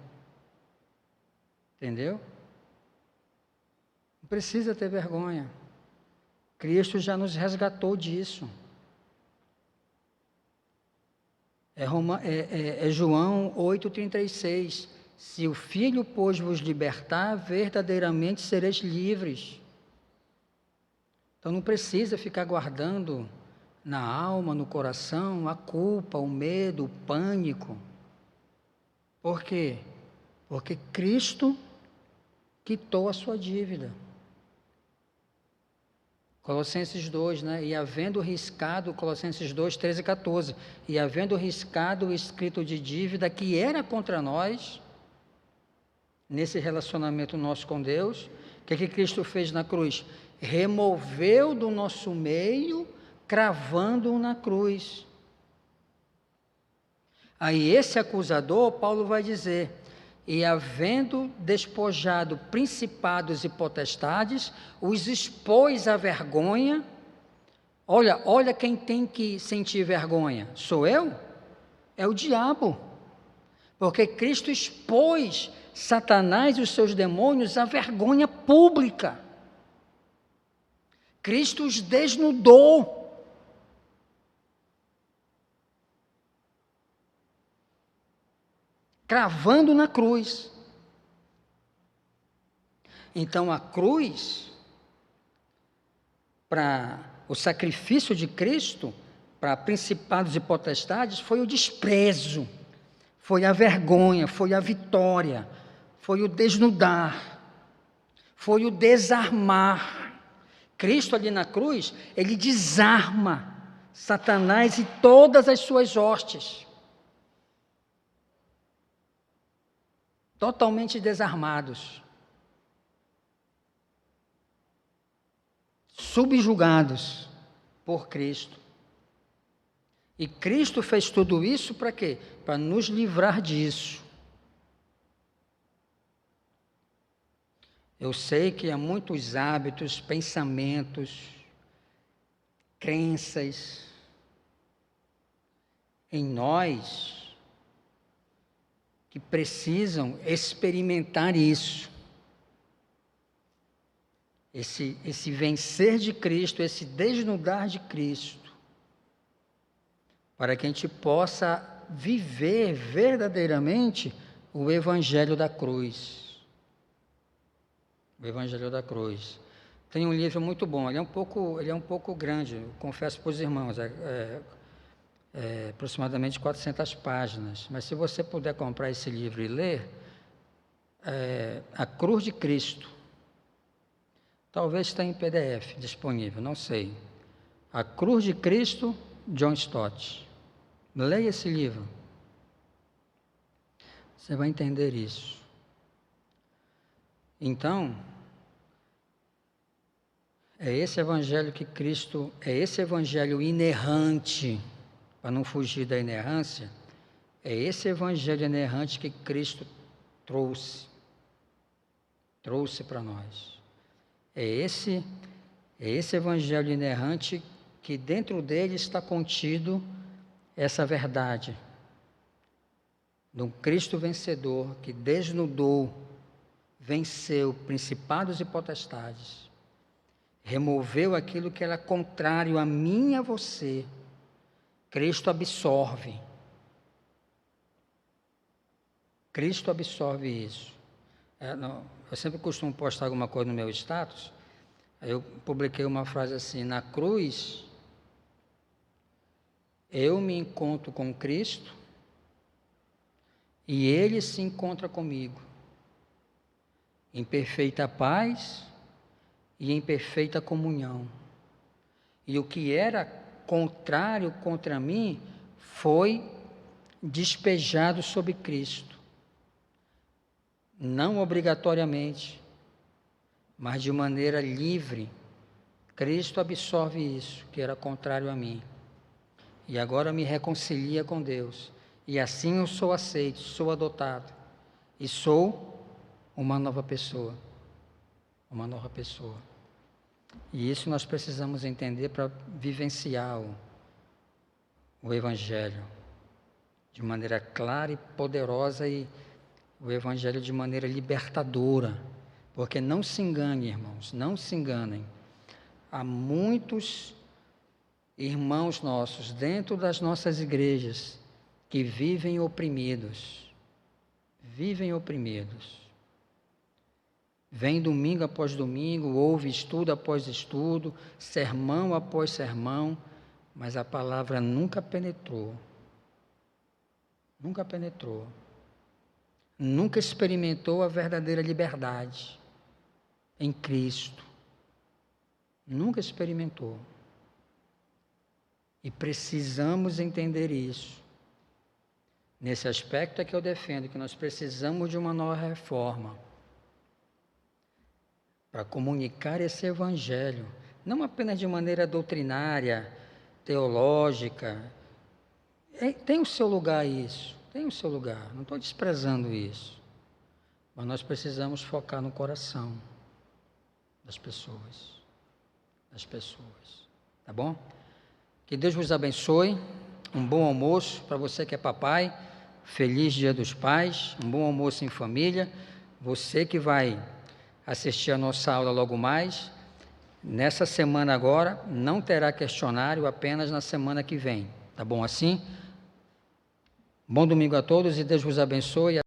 Entendeu? Não precisa ter vergonha. Cristo já nos resgatou disso. É João 8,36. Se o Filho, pois, vos libertar, verdadeiramente sereis livres. Então não precisa ficar guardando na alma, no coração, a culpa, o medo, o pânico. Por quê? Porque Cristo quitou a sua dívida. Colossenses 2, né? E havendo riscado, Colossenses 2, 13 e 14, e havendo riscado o escrito de dívida que era contra nós, nesse relacionamento nosso com Deus, o que Cristo fez na cruz? Removeu do nosso meio, cravando-o na cruz. Aí esse acusador, Paulo vai dizer: e havendo despojado principados e potestades, os expôs à vergonha. Olha quem tem que sentir vergonha. Sou eu? É o diabo. Porque Cristo expôs Satanás e os seus demônios à vergonha pública. Cristo os desnudou. Cravando na cruz. Então a cruz, para o sacrifício de Cristo, para principados e potestades, foi o desprezo, foi a vergonha, foi a vitória, foi o desnudar, foi o desarmar. Cristo ali na cruz, ele desarma Satanás e todas as suas hostes. Totalmente desarmados. Subjugados por Cristo. E Cristo fez tudo isso para quê? Para nos livrar disso. Eu sei que há muitos hábitos, pensamentos, crenças em nós que precisam experimentar isso. Esse vencer de Cristo, esse desnudar de Cristo, para que a gente possa viver verdadeiramente o Evangelho da Cruz. O Evangelho da Cruz. Tem um livro muito bom, ele é um pouco grande, eu confesso para os irmãos, aproximadamente 400 páginas, mas se você puder comprar esse livro e ler, A Cruz de Cristo. Talvez tenha em PDF disponível, não sei. A Cruz de Cristo, John Stott. Leia esse livro. Você vai entender isso. Então, é esse evangelho que Cristo, é esse evangelho inerrante, para não fugir da inerrância, é esse evangelho inerrante que Cristo trouxe para nós. É esse evangelho inerrante que dentro dele está contido essa verdade de um Cristo vencedor que desnudou, venceu principados e potestades, removeu aquilo que era contrário a mim e a você. Cristo absorve. Cristo absorve isso. Eu sempre costumo postar alguma coisa no meu status, aí eu publiquei uma frase assim: na cruz, eu me encontro com Cristo e Ele se encontra comigo, em perfeita paz e em perfeita comunhão. E o que era contrário contra mim foi despejado sobre Cristo. Não obrigatoriamente, mas de maneira livre. Cristo absorve isso, que era contrário a mim. E agora me reconcilia com Deus. E assim eu sou aceito, sou adotado. E sou uma nova pessoa. Uma nova pessoa. E isso nós precisamos entender para vivenciar o Evangelho de maneira clara e poderosa, e o Evangelho de maneira libertadora. Porque não se engane, irmãos, não se enganem. Há muitos irmãos nossos dentro das nossas igrejas que vivem oprimidos. Vivem oprimidos. Vem domingo após domingo, ouve estudo após estudo, sermão após sermão, mas a palavra nunca penetrou. Nunca penetrou. Nunca experimentou a verdadeira liberdade em Cristo. Nunca experimentou. E precisamos entender isso. Nesse aspecto é que eu defendo que nós precisamos de uma nova reforma para comunicar esse evangelho, não apenas de maneira doutrinária, teológica. Tem o seu lugar isso, tem o seu lugar, não estou desprezando isso, mas nós precisamos focar no coração das pessoas, tá bom? Que Deus vos abençoe, um bom almoço para você que é papai, Feliz Dia dos Pais, um bom almoço em família. Você que vai assistir a nossa aula logo mais, nessa semana agora, não terá questionário, apenas na semana que vem. Tá bom assim? Bom domingo a todos e Deus vos abençoe.